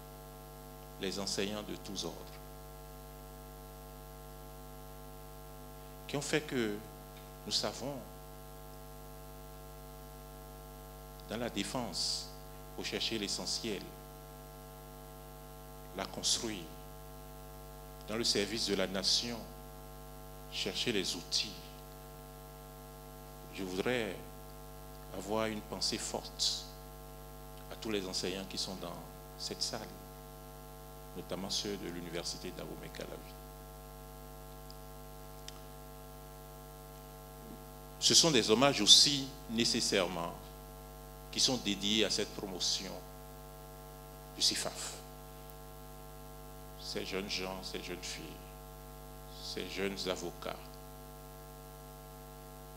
les enseignants de tous ordres, qui ont fait que nous savons, dans la défense, il faut chercher l'essentiel, la construire. Dans le service de la nation, chercher les outils. Je voudrais avoir une pensée forte à tous les enseignants qui sont dans cette salle, notamment ceux de l'université d'Abomey-Calavi. Ce sont des hommages aussi nécessairement qui sont dédiés à cette promotion du CIFAF. Ces jeunes gens, ces jeunes filles, ces jeunes avocats.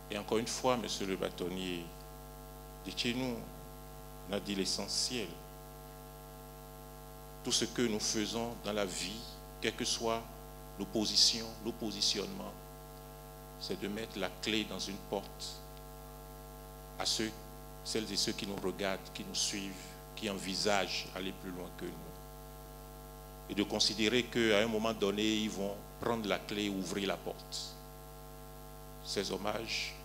Et encore une fois, monsieur le bâtonnier Détiénou, on a dit l'essentiel. Tout ce que nous faisons dans la vie, quelle que soit nos positions, nos positionnements, c'est de mettre la clé dans une porte à celles et ceux qui nous regardent, qui nous suivent, qui envisagent aller plus loin que nous. Et de considérer qu'à un moment donné, ils vont prendre la clé et ouvrir la porte. Ces hommages,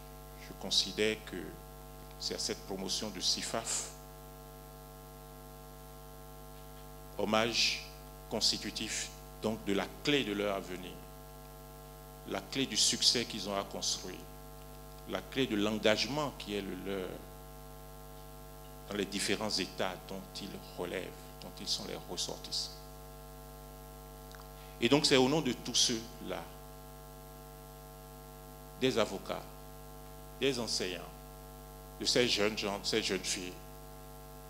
je considère que c'est à cette promotion de CIFAF, hommage constitutif donc de la clé de leur avenir, la clé du succès qu'ils ont à construire, la clé de l'engagement qui est le leur dans les différents états dont ils relèvent, dont ils sont les ressortissants. Et donc c'est au nom de tous ceux-là, des avocats, des enseignants, de ces jeunes gens, de ces jeunes filles,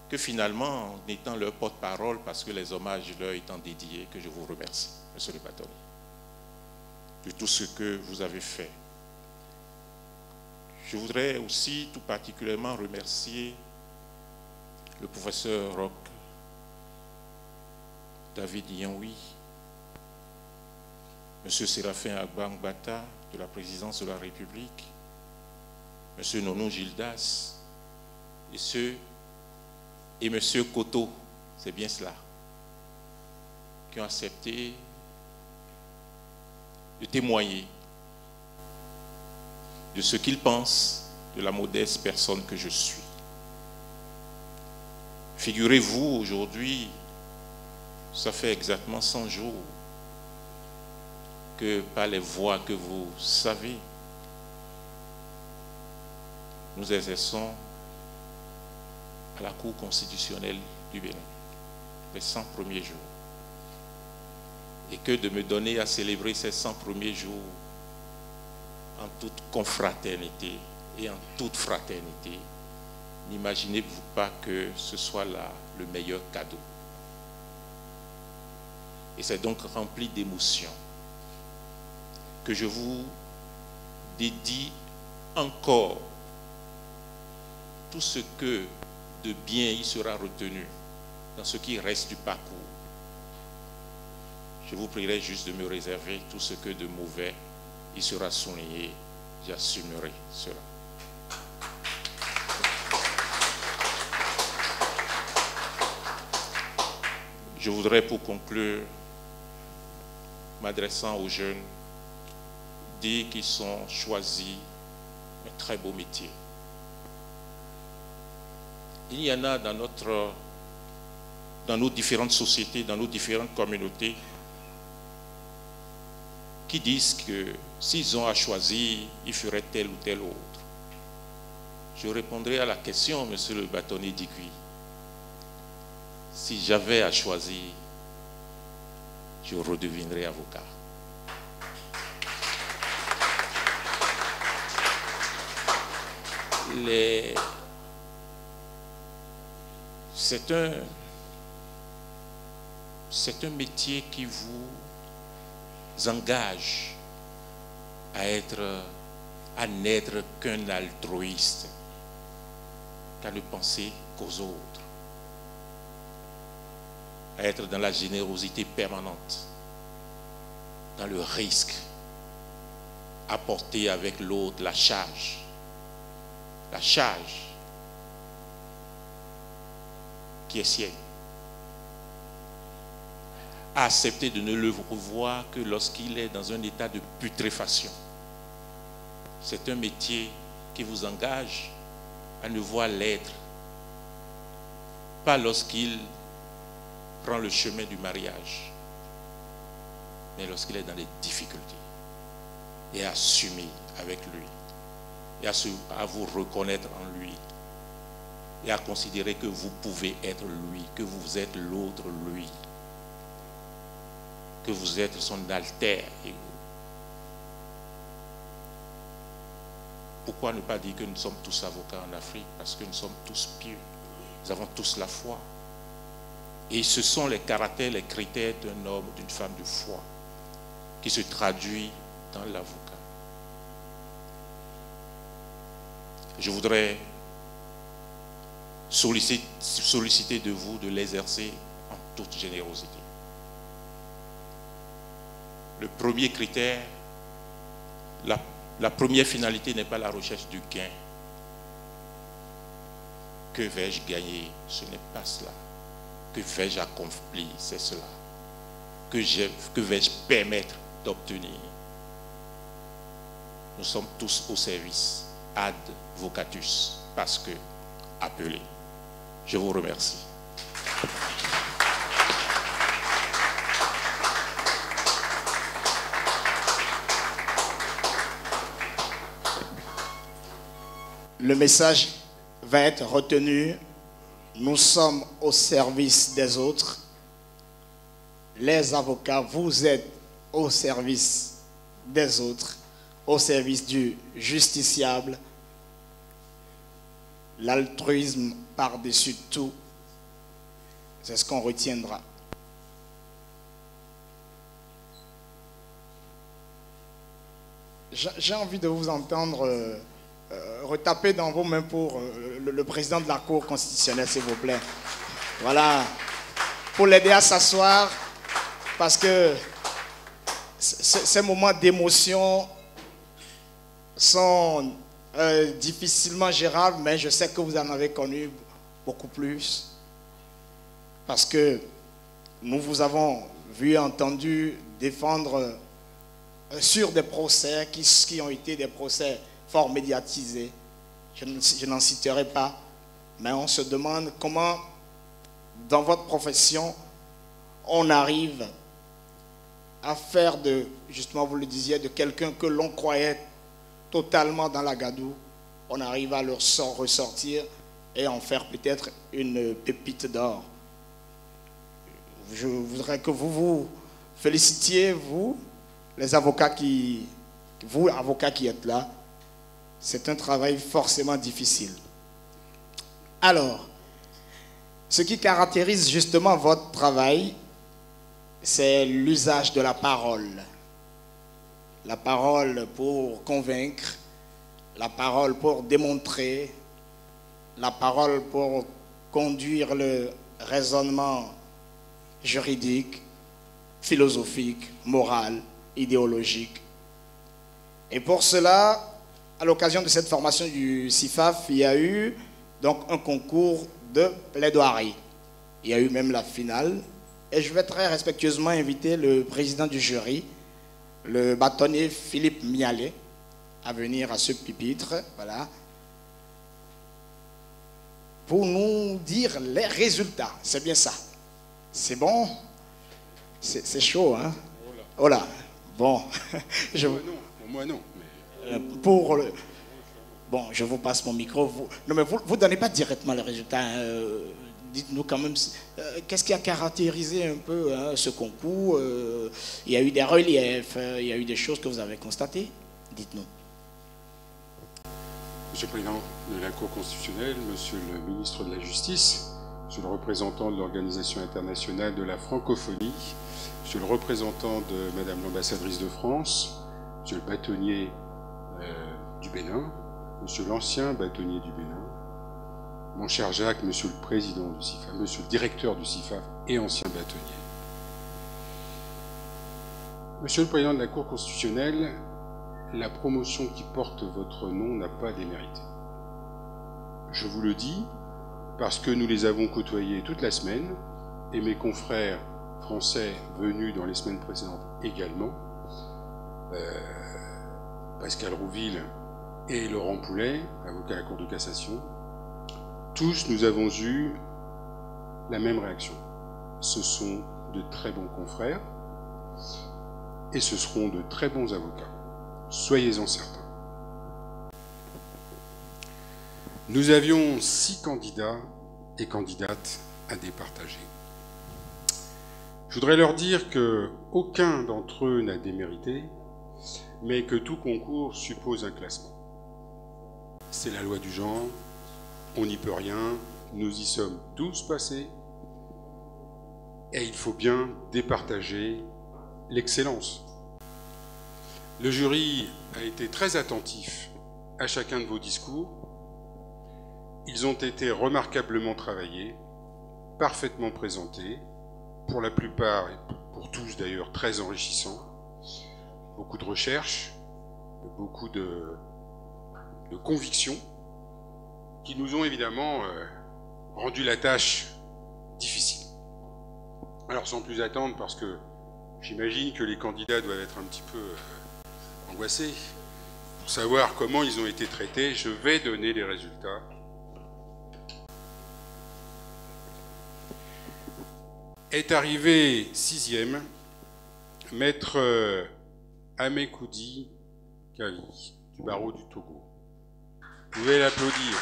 que finalement, en étant leur porte-parole, parce que les hommages leur étant dédiés, que je vous remercie, monsieur le bâtonnier, de tout ce que vous avez fait. Je voudrais aussi tout particulièrement remercier le professeur Roch David Yanwi, M. Séraphin Agbangbata de la présidence de la République, M. Nono Gildas et M. Koto, c'est bien cela, qui ont accepté de témoigner de ce qu'ils pensent de la modeste personne que je suis. Figurez-vous, aujourd'hui, ça fait exactement 100 jours que par les voix que vous savez, nous exerçons à la Cour constitutionnelle du Bénin, les 100 premiers jours. Et que de me donner à célébrer ces 100 premiers jours en toute confraternité et en toute fraternité, n'imaginez-vous pas que ce soit là le meilleur cadeau. Et c'est donc rempli d'émotions que je vous dédie encore tout ce que de bien il sera retenu dans ce qui reste du parcours. Je vous prierai juste de me réserver tout ce que de mauvais il sera souligné. J'assumerai cela. Je voudrais, pour conclure, m'adressant aux jeunes, dire qu'ils sont choisis un très beau métier. Il y en a dans nos différentes sociétés, dans nos différentes communautés, qui disent que s'ils ont à choisir, ils feraient tel ou tel autre. Je répondrai à la question, monsieur le bâtonnier d'Iguy. Si j'avais à choisir, je redeviendrais avocat. C'est un métier qui vous engage à n'être qu'un altruiste, qu'à ne penser qu'aux autres. à être dans la générosité permanente, dans le risque, à porter avec l'autre la charge qui est sienne, à accepter de ne le revoir que lorsqu'il est dans un état de putréfaction. C'est un métier qui vous engage à ne voir l'être, pas lorsqu'il prend le chemin du mariage, mais lorsqu'il est dans les difficultés, et à assumer avec lui, et à vous reconnaître en lui, et à considérer que vous pouvez être lui, que vous êtes l'autre lui, que vous êtes son alter ego. Pourquoi ne pas dire que nous sommes tous avocats en Afrique? Parce que nous sommes tous pieux, nous avons tous la foi. Et ce sont les caractères, les critères d'un homme, d'une femme de foi, qui se traduit dans l'avocat. Je voudrais solliciter de vous de l'exercer en toute générosité. Le premier critère, la première finalité n'est pas la recherche du gain. Que vais-je gagner? Ce n'est pas cela. Que vais-je accomplir? C'est cela. Que vais-je permettre d'obtenir? Nous sommes tous au service. Ad vocatus, parce que appelés. Je vous remercie. Le message va être retenu. Nous sommes au service des autres. Les avocats, vous êtes au service des autres, au service du justiciable. L'altruisme par-dessus tout, c'est ce qu'on retiendra. J'ai envie de vous entendre retaper dans vos mains pour le président de la Cour constitutionnelle, s'il vous plaît. Voilà, pour l'aider à s'asseoir, parce que ces moments d'émotion sont difficilement gérables, mais je sais que vous en avez connu beaucoup plus, parce que nous vous avons vu et entendu défendre sur des procès qui ont été des procès fort médiatisés. Je n'en citerai pas, mais on se demande comment, dans votre profession, on arrive à faire de, justement vous le disiez, de quelqu'un que l'on croyait totalement dans la gadoue, on arrive à le ressortir et en faire peut-être une pépite d'or. Je voudrais que vous vous félicitiez, vous, les avocats vous, avocats qui êtes là. C'est un travail forcément difficile. Alors, ce qui caractérise justement votre travail, c'est l'usage de la parole. La parole pour convaincre, la parole pour démontrer, la parole pour conduire le raisonnement juridique, philosophique, moral, idéologique. Et pour cela, à l'occasion de cette formation du CIFAF, il y a eu donc un concours de plaidoirie. Il y a eu même la finale. Et je vais très respectueusement inviter le président du jury, le bâtonnier Philippe Mialet, à venir à ce pupitre, voilà, pour nous dire les résultats. C'est bien ça. C'est bon? C'est chaud, hein? Oh là. Bon. Moi non. Bon, je vous passe mon micro. Non, mais vous ne donnez pas directement les résultats. Hein. Dites-nous quand même, qu'est-ce qui a caractérisé un peu ce concours? Il y a eu des reliefs, il y a eu des choses que vous avez constatées. Dites-nous. Monsieur le Président de la Cour constitutionnelle, Monsieur le Ministre de la Justice, Monsieur le représentant de l'Organisation internationale de la francophonie, Monsieur le représentant de Madame l'ambassadrice de France, Monsieur le bâtonnier du Bénin, Monsieur l'ancien bâtonnier du Bénin, mon cher Jacques, monsieur le président du CIFAF, monsieur le directeur du CIFAF et ancien bâtonnier. Monsieur le président de la Cour constitutionnelle, la promotion qui porte votre nom n'a pas démérité. Je vous le dis parce que nous les avons côtoyés toute la semaine, et mes confrères français venus dans les semaines précédentes également, Pascal Rouville et Laurent Poulet, avocat à la Cour de cassation, tous nous avons eu la même réaction. Ce sont de très bons confrères et ce seront de très bons avocats. Soyez-en certains. Nous avions 6 candidats et candidates à départager. Je voudrais leur dire qu'aucun d'entre eux n'a démérité, mais que tout concours suppose un classement. C'est la loi du genre, on n'y peut rien, nous y sommes tous passés, et il faut bien départager l'excellence. Le jury a été très attentif à chacun de vos discours. Ils ont été remarquablement travaillés, parfaitement présentés, pour la plupart, et pour tous d'ailleurs, très enrichissants. Beaucoup de recherches, beaucoup de convictions, qui nous ont évidemment rendu la tâche difficile. Alors sans plus attendre, parce que j'imagine que les candidats doivent être un petit peu angoissés pour savoir comment ils ont été traités, je vais donner les résultats. Est arrivé 6e, maître Amekoudi Kavi, du barreau du Togo. Vous pouvez l'applaudir.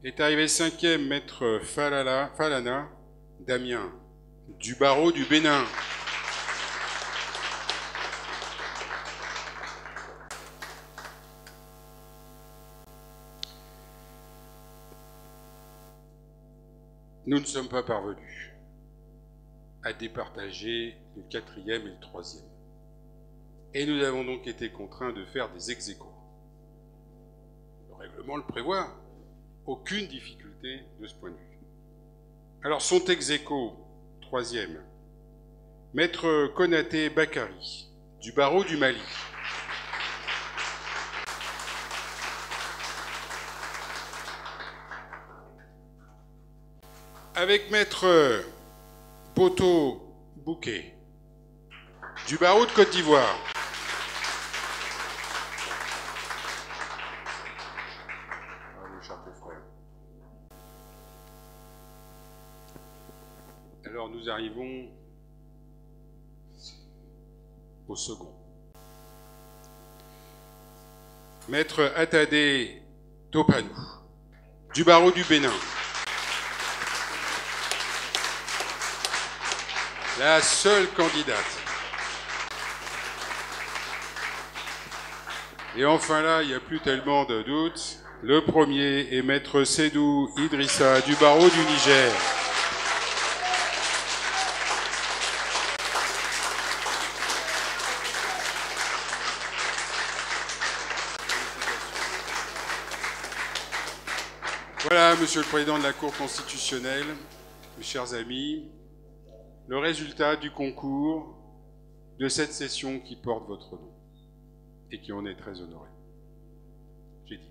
Est arrivé 5e, maître Falana Damien, du barreau du Bénin. Nous ne sommes pas parvenus à départager le 4e et le 3e. Et nous avons donc été contraints de faire des ex-aequo. Le règlement le prévoit. Aucune difficulté de ce point de vue. Alors, sont ex-aequo, 3e, maître Konaté Bakari, du barreau du Mali. Avec maître Poto Bouquet, du barreau de Côte d'Ivoire. Alors nous arrivons au second. Maître Atadé Topanou, du barreau du Bénin. La seule candidate. Et enfin là, il n'y a plus tellement de doutes. Le premier est maître Sédou Idrissa, du barreau du Niger. Voilà, Monsieur le Président de la Cour constitutionnelle, mes chers amis, le résultat du concours de cette session qui porte votre nom et qui en est très honoré. J'ai dit.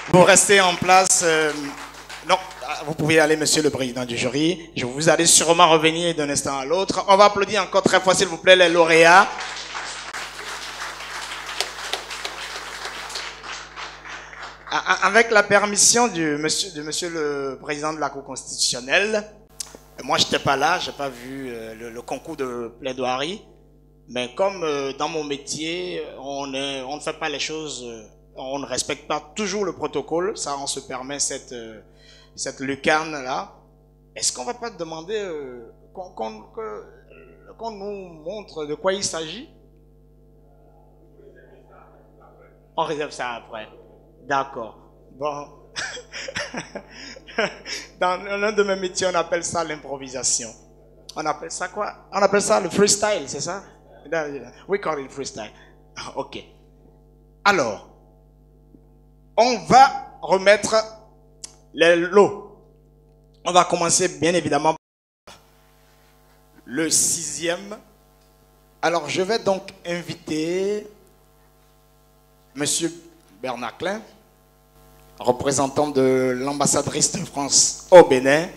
Vous restez en place. Non, vous pouvez aller, Monsieur le Président du jury. Vous allez sûrement revenir d'un instant à l'autre. On va applaudir encore très fort, s'il vous plaît, les lauréats. Avec la permission de monsieur le Président de la Cour constitutionnelle, moi je n'étais pas là, je n'ai pas vu le concours de plaidoirie, mais comme dans mon métier, on ne fait pas les choses, on ne respecte pas toujours le protocole, ça on se permet cette lucarne-là. Est-ce qu'on ne va pas demander qu'on nous montre de quoi il s'agit? On réserve ça après. D'accord. Bon. Dans l'un de mes métiers, on appelle ça l'improvisation. On appelle ça quoi? On appelle ça le freestyle, c'est ça? We call it freestyle. Ok. Alors, on va remettre les lots. On va commencer bien évidemment par le 6e. Alors, je vais donc inviter Monsieur Bernard Klein, représentant de l'ambassadrice de France au Bénin,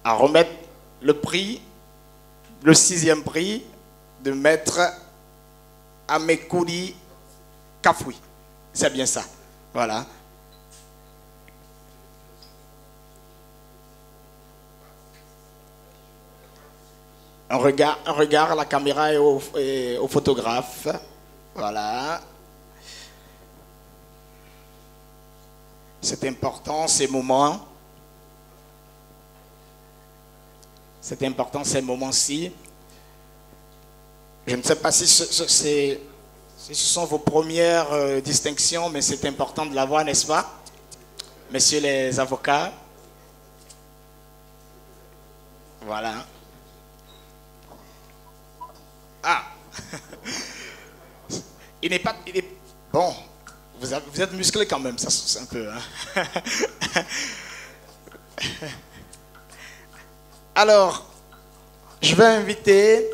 à remettre le prix, le 6e prix de maître Amekoudi Kafoui. C'est bien ça. Voilà. Un regard à la caméra et au photographe. Voilà. C'est important ces moments. C'est important ces moments-ci. Je ne sais pas si ce sont vos premières distinctions, mais c'est important de l'avoir, n'est-ce pas? Messieurs les avocats. Voilà. Ah. Il n'est pas... Bon, vous êtes musclé quand même, ça c'est un peu. Hein? Alors, je vais inviter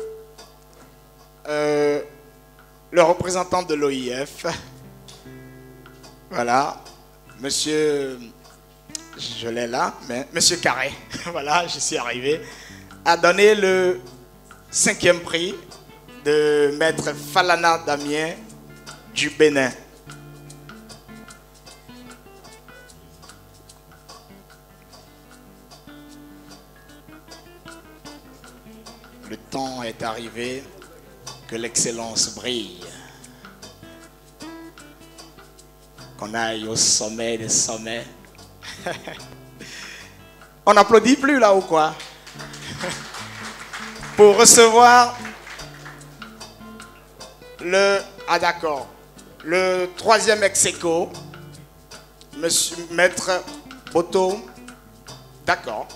le représentant de l'OIF. Voilà. Monsieur... Je l'ai là, mais Monsieur Carré. Voilà, je suis arrivé. A donné le 5e prix de maître Falana Damien du Bénin. Le temps est arrivé que l'excellence brille. Qu'on aille au sommet des sommets. On n'applaudit plus là ou quoi? Pour recevoir ah d'accord, le 3e ex-aequo, Monsieur Maître Boto. D'accord,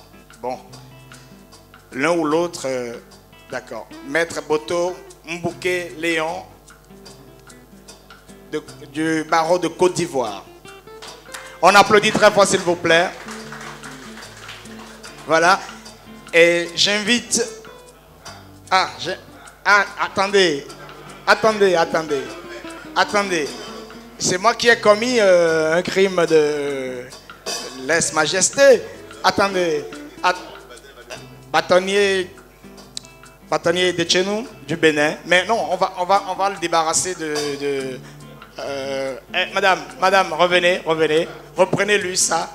bon. L'un ou l'autre, d'accord. Maître Boto Mbouké Léon du barreau de Côte d'Ivoire. On applaudit très fort s'il vous plaît. Voilà. Et j'invite... attendez. C'est moi qui ai commis un crime de lèse-majesté. Attendez. Bâtonnier de chez nous, du Bénin. Mais non, on va le débarrasser de madame, revenez. Reprenez-lui ça.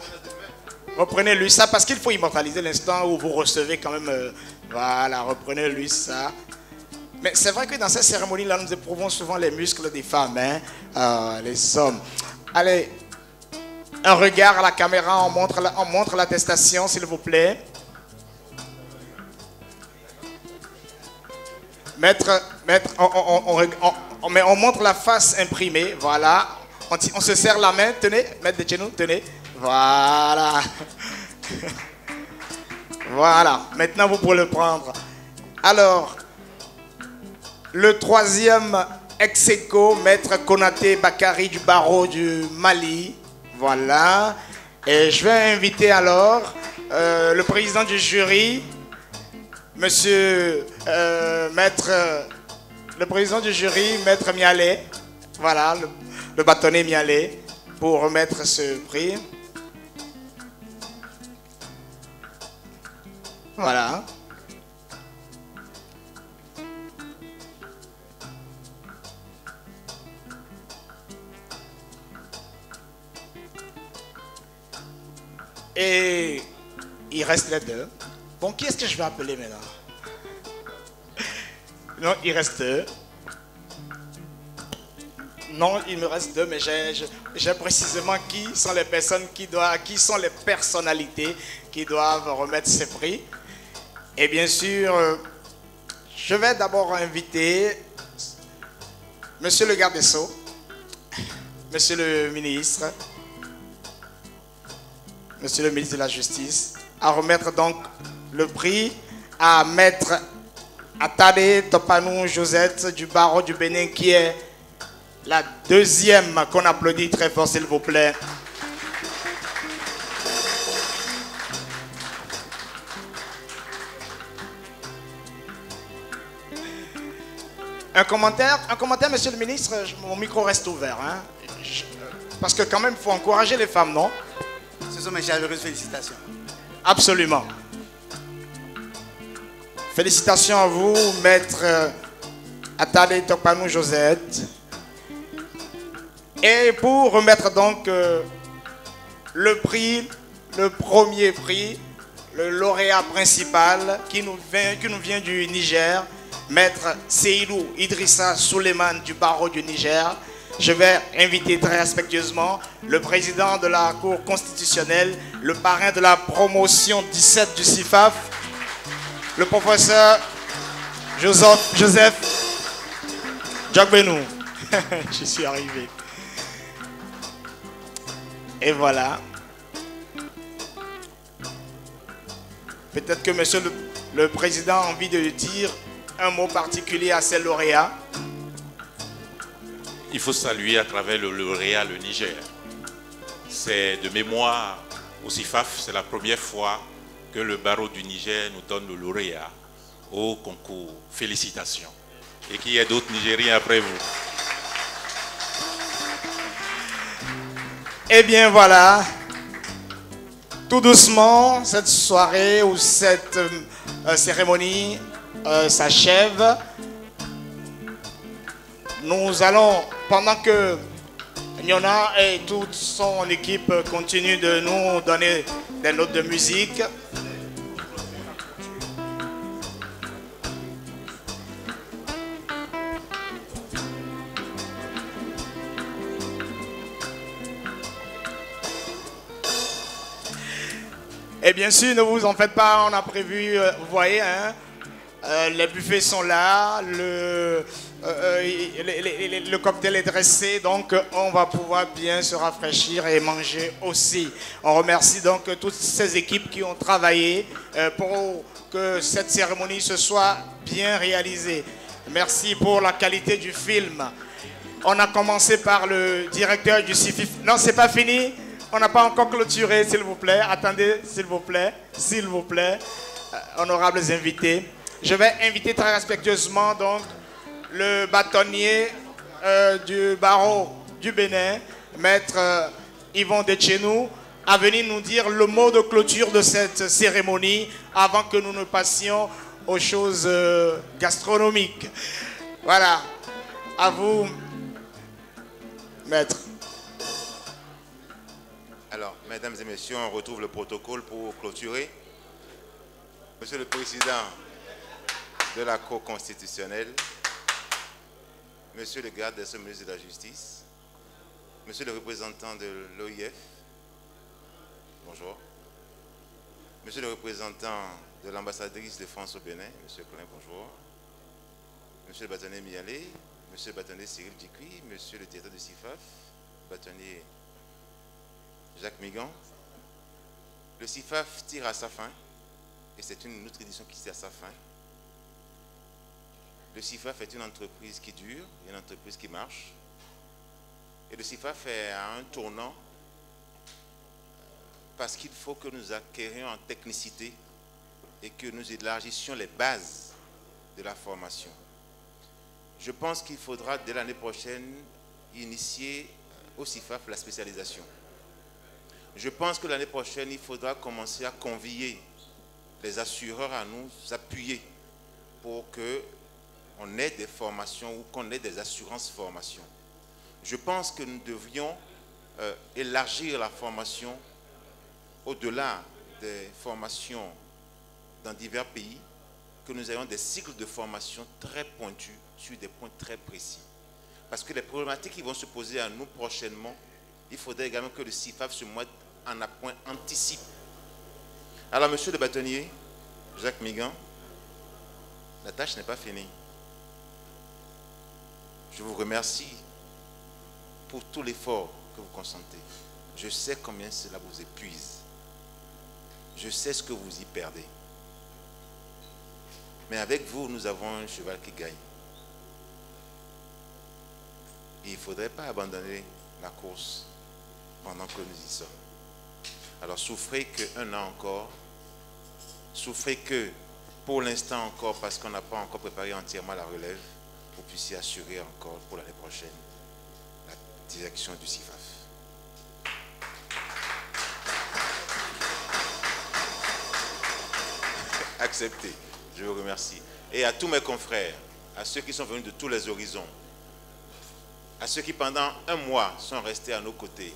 Reprenez-lui ça parce qu'il faut immortaliser l'instant où vous recevez quand même. Voilà, reprenez-lui ça. Mais c'est vrai que dans ces cérémonies-là, nous éprouvons souvent les muscles des femmes, hein? Les hommes. Allez, un regard à la caméra, on montre l'attestation, s'il vous plaît. On montre la face imprimée, voilà. On se serre la main, tenez, maître de chez nous, tenez. Voilà. Voilà, maintenant vous pouvez le prendre. Alors, le 3e ex-aequo, maître Konaté Bakari du barreau du Mali. Voilà. Et je vais inviter alors le président du jury, monsieur le président du jury, maître Mialé. Voilà, le bâtonnier Mialé, pour remettre ce prix. Voilà. Et il reste les deux. Bon, qui est-ce que je vais appeler maintenant? Non, il reste deux. Non, il me reste deux, mais j'ai précisément qui sont les personnes qui sont les personnalités qui doivent remettre ces prix. Et bien sûr, je vais d'abord inviter Monsieur le garde des Sceaux, Monsieur le ministre, Monsieur le ministre de la Justice, à remettre donc le prix à Maître Atade Topanou Josette du barreau du Bénin, qui est la deuxième, qu'on applaudit très fort s'il vous plaît. Un commentaire, monsieur le ministre, mon micro reste ouvert. Hein. Parce que quand même, il faut encourager les femmes, non? Ce sont mes chaleureuses félicitations. Absolument. Félicitations à vous, Maître Atade Topanou Josette. Et pour remettre donc le prix, le premier prix, le lauréat principal qui nous vient du Niger, Maître Seydou Idrissa Souleymane du barreau du Niger, je vais inviter très respectueusement le président de la Cour constitutionnelle, le parrain de la promotion 17 du CIFAF, le professeur Joseph Djogbenou. Je suis arrivé. Et voilà. Peut-être que monsieur le président a envie de dire un mot particulier à ces lauréats. Il faut saluer à travers le lauréat le Niger. C'est de mémoire au CIFAF, c'est la première fois que le barreau du Niger nous donne le lauréat au concours. Félicitations. Et qu'il y ait d'autres Nigériens après vous. Eh bien voilà, tout doucement, cette soirée ou cette cérémonie s'achève. Nous allons, pendant que Nyona et toute son équipe continuent de nous donner des notes de musique, et bien sûr, ne vous en faites pas, on a prévu, vous voyez, hein, les buffets sont là, le cocktail est dressé, donc on va pouvoir bien se rafraîchir et manger aussi. On remercie donc toutes ces équipes qui ont travaillé pour que cette cérémonie se soit bien réalisée. Merci pour la qualité du film. On a commencé par le directeur du CIFIF. Non, c'est pas fini. On n'a pas encore clôturé, s'il vous plaît. Attendez, s'il vous plaît, honorables invités. Je vais inviter très respectueusement donc le bâtonnier du barreau du Bénin, Maître Yvon Dechenou, à venir nous dire le mot de clôture de cette cérémonie avant que nous ne passions aux choses gastronomiques. Voilà, à vous, Maître. Alors, mesdames et messieurs, on retrouve le protocole pour clôturer. Monsieur le Président de la Cour constitutionnelle, Monsieur le garde des Sceaux, ministre de la Justice, Monsieur le représentant de l'OIF, bonjour. Monsieur le représentant de l'ambassadrice de France au Bénin, Monsieur Klein, bonjour. Monsieur le bâtonnier Mialé, Monsieur le bâtonnier Cyril Djikwi, Monsieur le directeur du CIFAF, bâtonnier Jacques Migan. Le CIFAF tire à sa fin, et c'est une autre édition qui tire à sa fin. Le CIFAF est une entreprise qui dure, une entreprise qui marche. Et le CIFAF est à un tournant parce qu'il faut que nous acquérions en technicité et que nous élargissions les bases de la formation. Je pense qu'il faudra dès l'année prochaine initier au CIFAF la spécialisation. Je pense que l'année prochaine, il faudra commencer à convier les assureurs à nous appuyer pour qu'on ait des formations ou qu'on ait des assurances formations. Je pense que nous devrions élargir la formation au-delà des formations dans divers pays, que nous ayons des cycles de formation très pointus sur des points très précis. Parce que les problématiques qui vont se poser à nous prochainement, il faudrait également que le CIFAF se mette en appoint anticipe. Alors, monsieur le bâtonnier, Jacques Migan, la tâche n'est pas finie. Je vous remercie pour tout l'effort que vous consentez. Je sais combien cela vous épuise. Je sais ce que vous y perdez. Mais avec vous, nous avons un cheval qui gagne. Et il ne faudrait pas abandonner la course pendant que nous y sommes. Alors souffrez qu'un an encore. Souffrez que pour l'instant encore, parce qu'on n'a pas encore préparé entièrement la relève, vous puissiez assurer encore pour l'année prochaine la direction du CIFAF. Acceptez. Je vous remercie. Et à tous mes confrères, à ceux qui sont venus de tous les horizons, à ceux qui pendant un mois sont restés à nos côtés,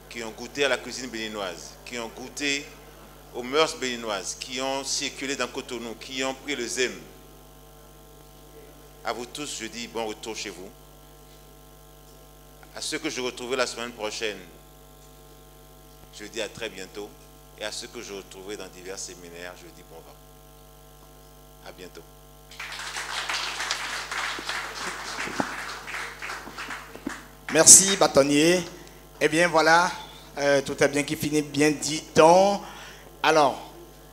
qui ont goûté à la cuisine béninoise, qui ont goûté aux mœurs béninoises, qui ont circulé dans Cotonou, qui ont pris le zème. À vous tous, je dis bon retour chez vous. À ceux que je retrouverai la semaine prochaine, je dis à très bientôt. Et à ceux que je retrouverai dans divers séminaires, je dis bon vent. À bientôt. Merci, bâtonnier. Eh bien, voilà, tout est bien qui finit, bien dit-on. Alors,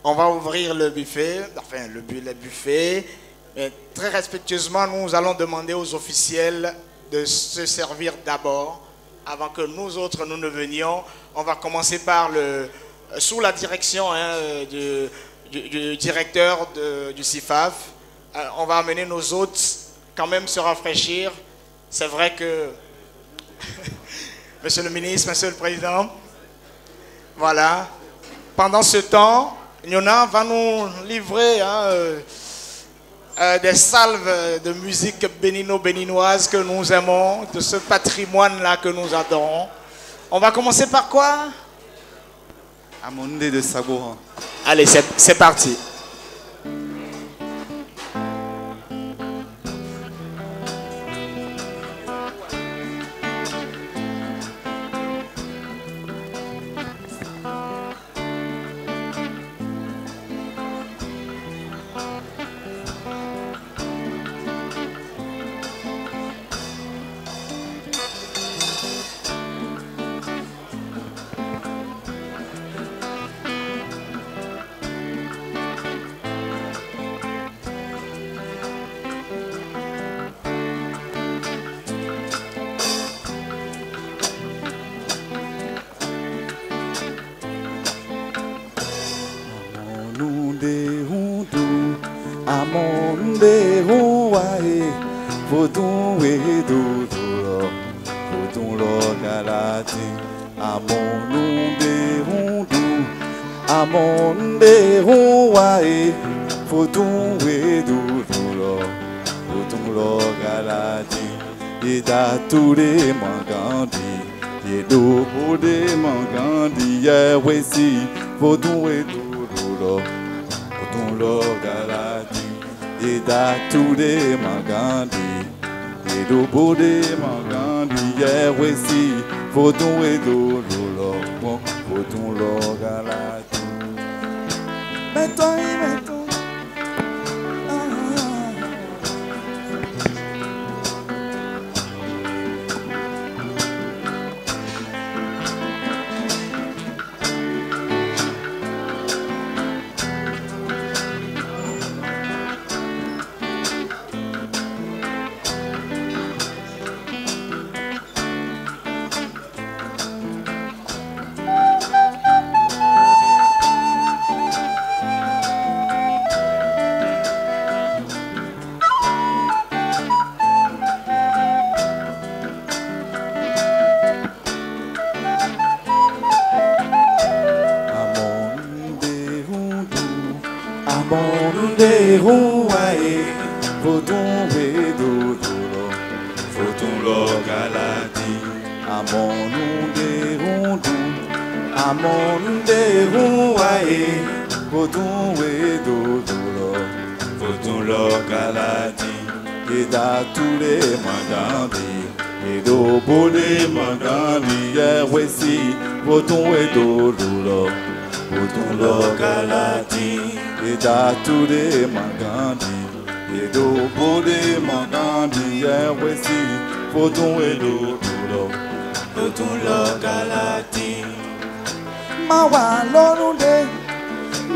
on va ouvrir le buffet, enfin, le buffet. Mais très respectueusement, nous allons demander aux officiels de se servir d'abord, avant que nous autres, nous ne venions. On va commencer par sous la direction du directeur du CIFAF. On va amener nos hôtes quand même se rafraîchir. C'est vrai que, Monsieur le ministre, Monsieur le Président, voilà. Pendant ce temps, Nyona va nous livrer des salves de musique béninoise que nous aimons, de ce patrimoine-là que nous adorons. On va commencer par quoi? Amonde de Sagoran. Allez, c'est parti.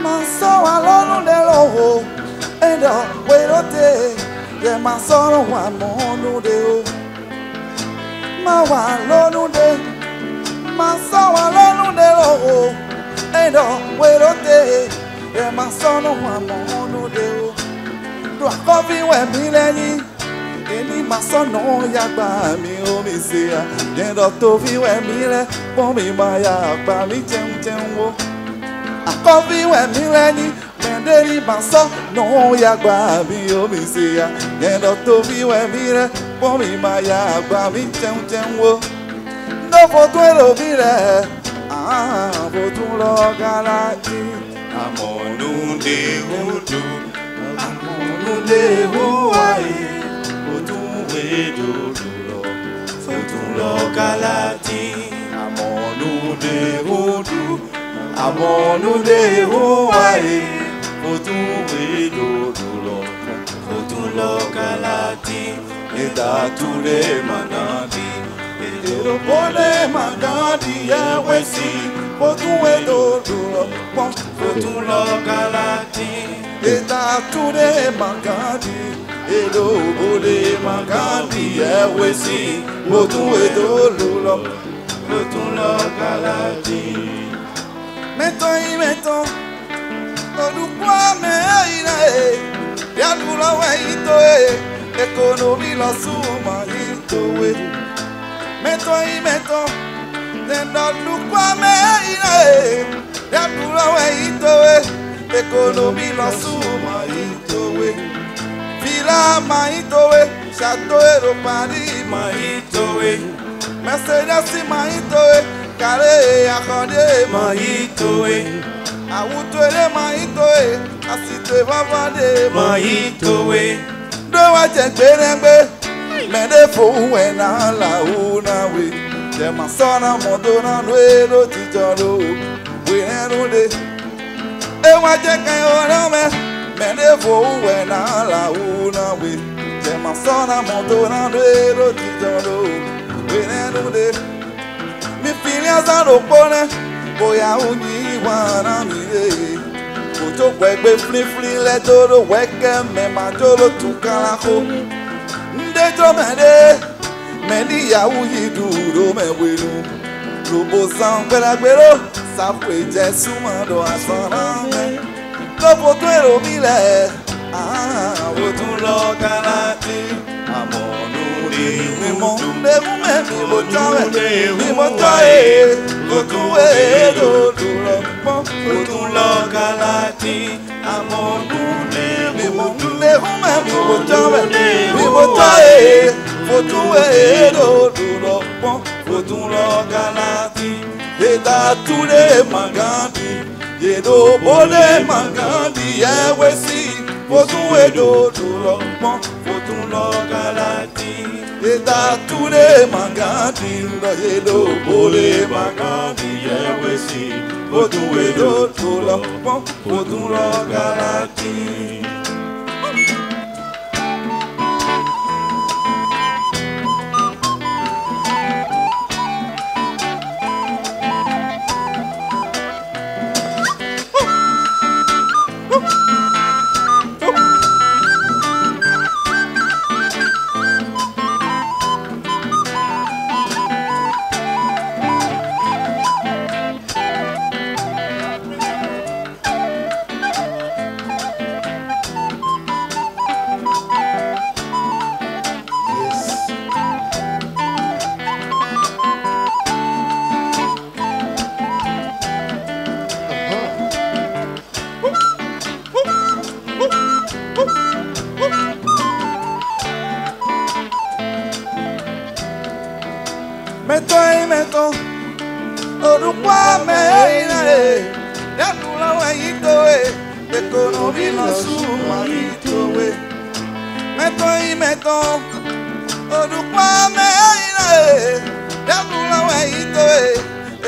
Maso alonu de lo endo werote ye maso wa monu de o ma wa lonu de maso alonu de lo endo werote ye maso wa monu de o do akovi we mi lẹ́yìn eni maso no ya gba mi o mi se a endo to fi we mi le pon mi ma ya gba mi jẹun wo akọ́bí wẹ̀mí lẹ́ni mẹ́ndẹ́rì bàṣọ́ náà ya gbà mí omi ṣe ya yẹ̀dọ̀ tó bí wẹ̀mí rẹ̀ pọ́n mi máa ya gbà mí jẹun wo lọ́fọ̀ tó èrò bí rẹ̀ àbò tún lọ gàlájì. Àmọ̀nùdé odò àmọ̀nùdé wáyé òtún wéjò lọ òtún lọ gàlájì. Àmọ̀nùdé odò. Àmọ̀nùdé wáyé òtún wéjò òtún lọ gàlájì. Ìdàtúré màgàdì ìdèròkólé màgàdì ẹ̀wẹ̀ sí òtún wéjò pọ́n òtún lọ gàlájì. Ìdàtúré màgàdì ìdòkólé màgàdì ẹ̀wẹ̀ sí òtún wéjò òtún lọ gàlájì. Mettons y mettons olùkọ́ mẹ́rìnà yàdúrà wẹ̀yìntò économie lọ súnmọ́ yìntòwe. Mettons y mettons olùkọ́ mẹ́rìnà yàdúrà wẹ̀yìntò économie lọ súnmọ́ yìntòwe. Villa Mahitowe, Château Ero Paris Mahitowe, Mercedes Mahitowe. Kare akande Mahitowe, awutole Mahitowe, asite vavande Mahitowe. Do wa jegberengbe, mede fowó na la una we. Je masona modona no lo tijoro, we enu de. E wa jekan ora me, mede fowó na la una we. Je masona modona no lo tijoro, we enu de. Mi filia zaro pone, boya uni wana mi le. Kojo kwegbe flifli le toro weke me ma toro tukala ko. Ndejo mede, medi ya uyi duro me wenu. Lobo san gberagbero, safwe jesu mando asana me. Lobo to ero mi le, òtún lọ gàlájì. Àmọ̀nùdé odò òtún lọ gàlájì. Àmọ̀nùdé òtún lọ gàlájì. Ìdàtúré màgàdì yedo bole màgàdì ẹ̀wẹ̀ sí òtún èdòdò lọ pọ́n òtún lọ gàlájì. Ìdàtúré màgàdì lọ yedo bole màgàdì ẹ̀wẹ̀ sí òtún èdòdò lọ pọ́n òtún lọ gàlájì. Mettons orúkọ mẹ́rìnà yàtúrà wẹ̀yìntò économie lọ súnmọ́ yìntòwe. Mettons orúkọ mẹ́rìnà yàtúrà wẹ̀yìntò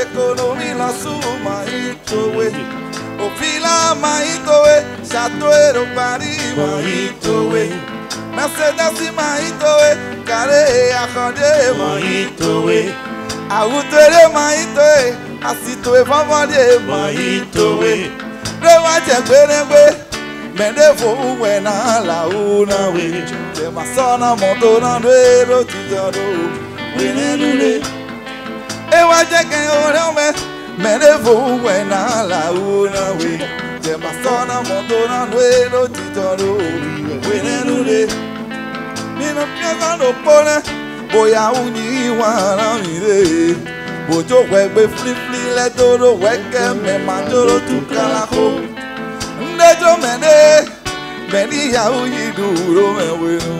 économie lọ súnmọ́ yìntòwe. Villa Mahitowe, Château Ero Paris Mahitowe, Mercedes Mahitowe, Kare akande Mahitowe. Awutole Mahitowe, asitowe vavande Mahitowe. Rewa chekwe mende fo wena la una we. De masona moto na duero titaro. Wenenule. Ewa cheke ore mende fo wena la una we. De masona moto na duero titaro. Wenenule. Mino piensa no pone. Boya uni wana mire. Bojo wegbe flip le todo weke me mandoro tukalaho. Ndejo mene meni ya uyi duro me wenu.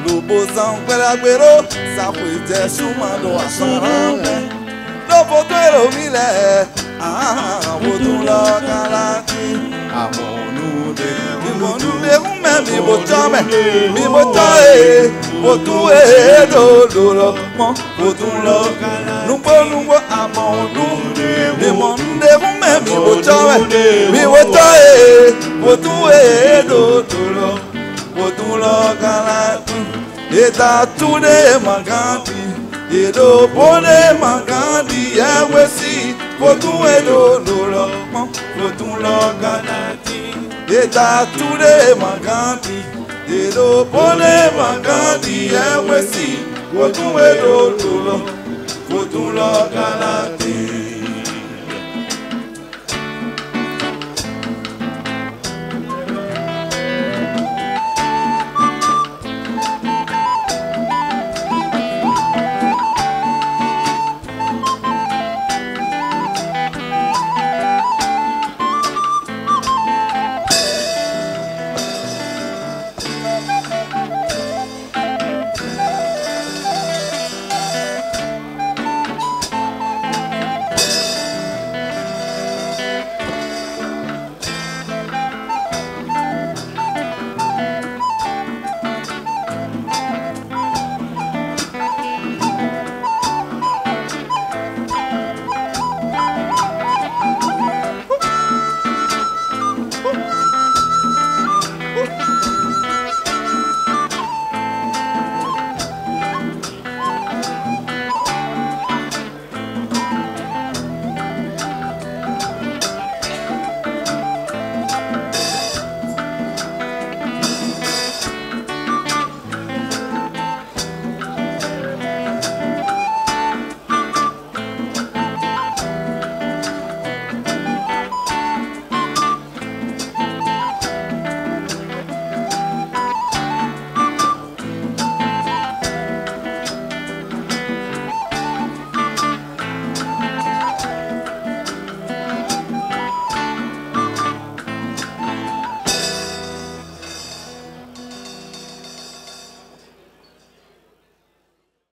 Lobo san kwela gbero sa pete sumado asara me. Lobo twero mile wotun lo kalaki amonu de mi botame mi botae wotu do mo wotun lo numbo amonu de monde mi botame mi botae wotu do wotun lo kalaki eta tude magati edo pone magadi yawesi wotun do mo wotun lo kalaki eta tude magadi edo pone magadi yawesi wotun do lo kalaki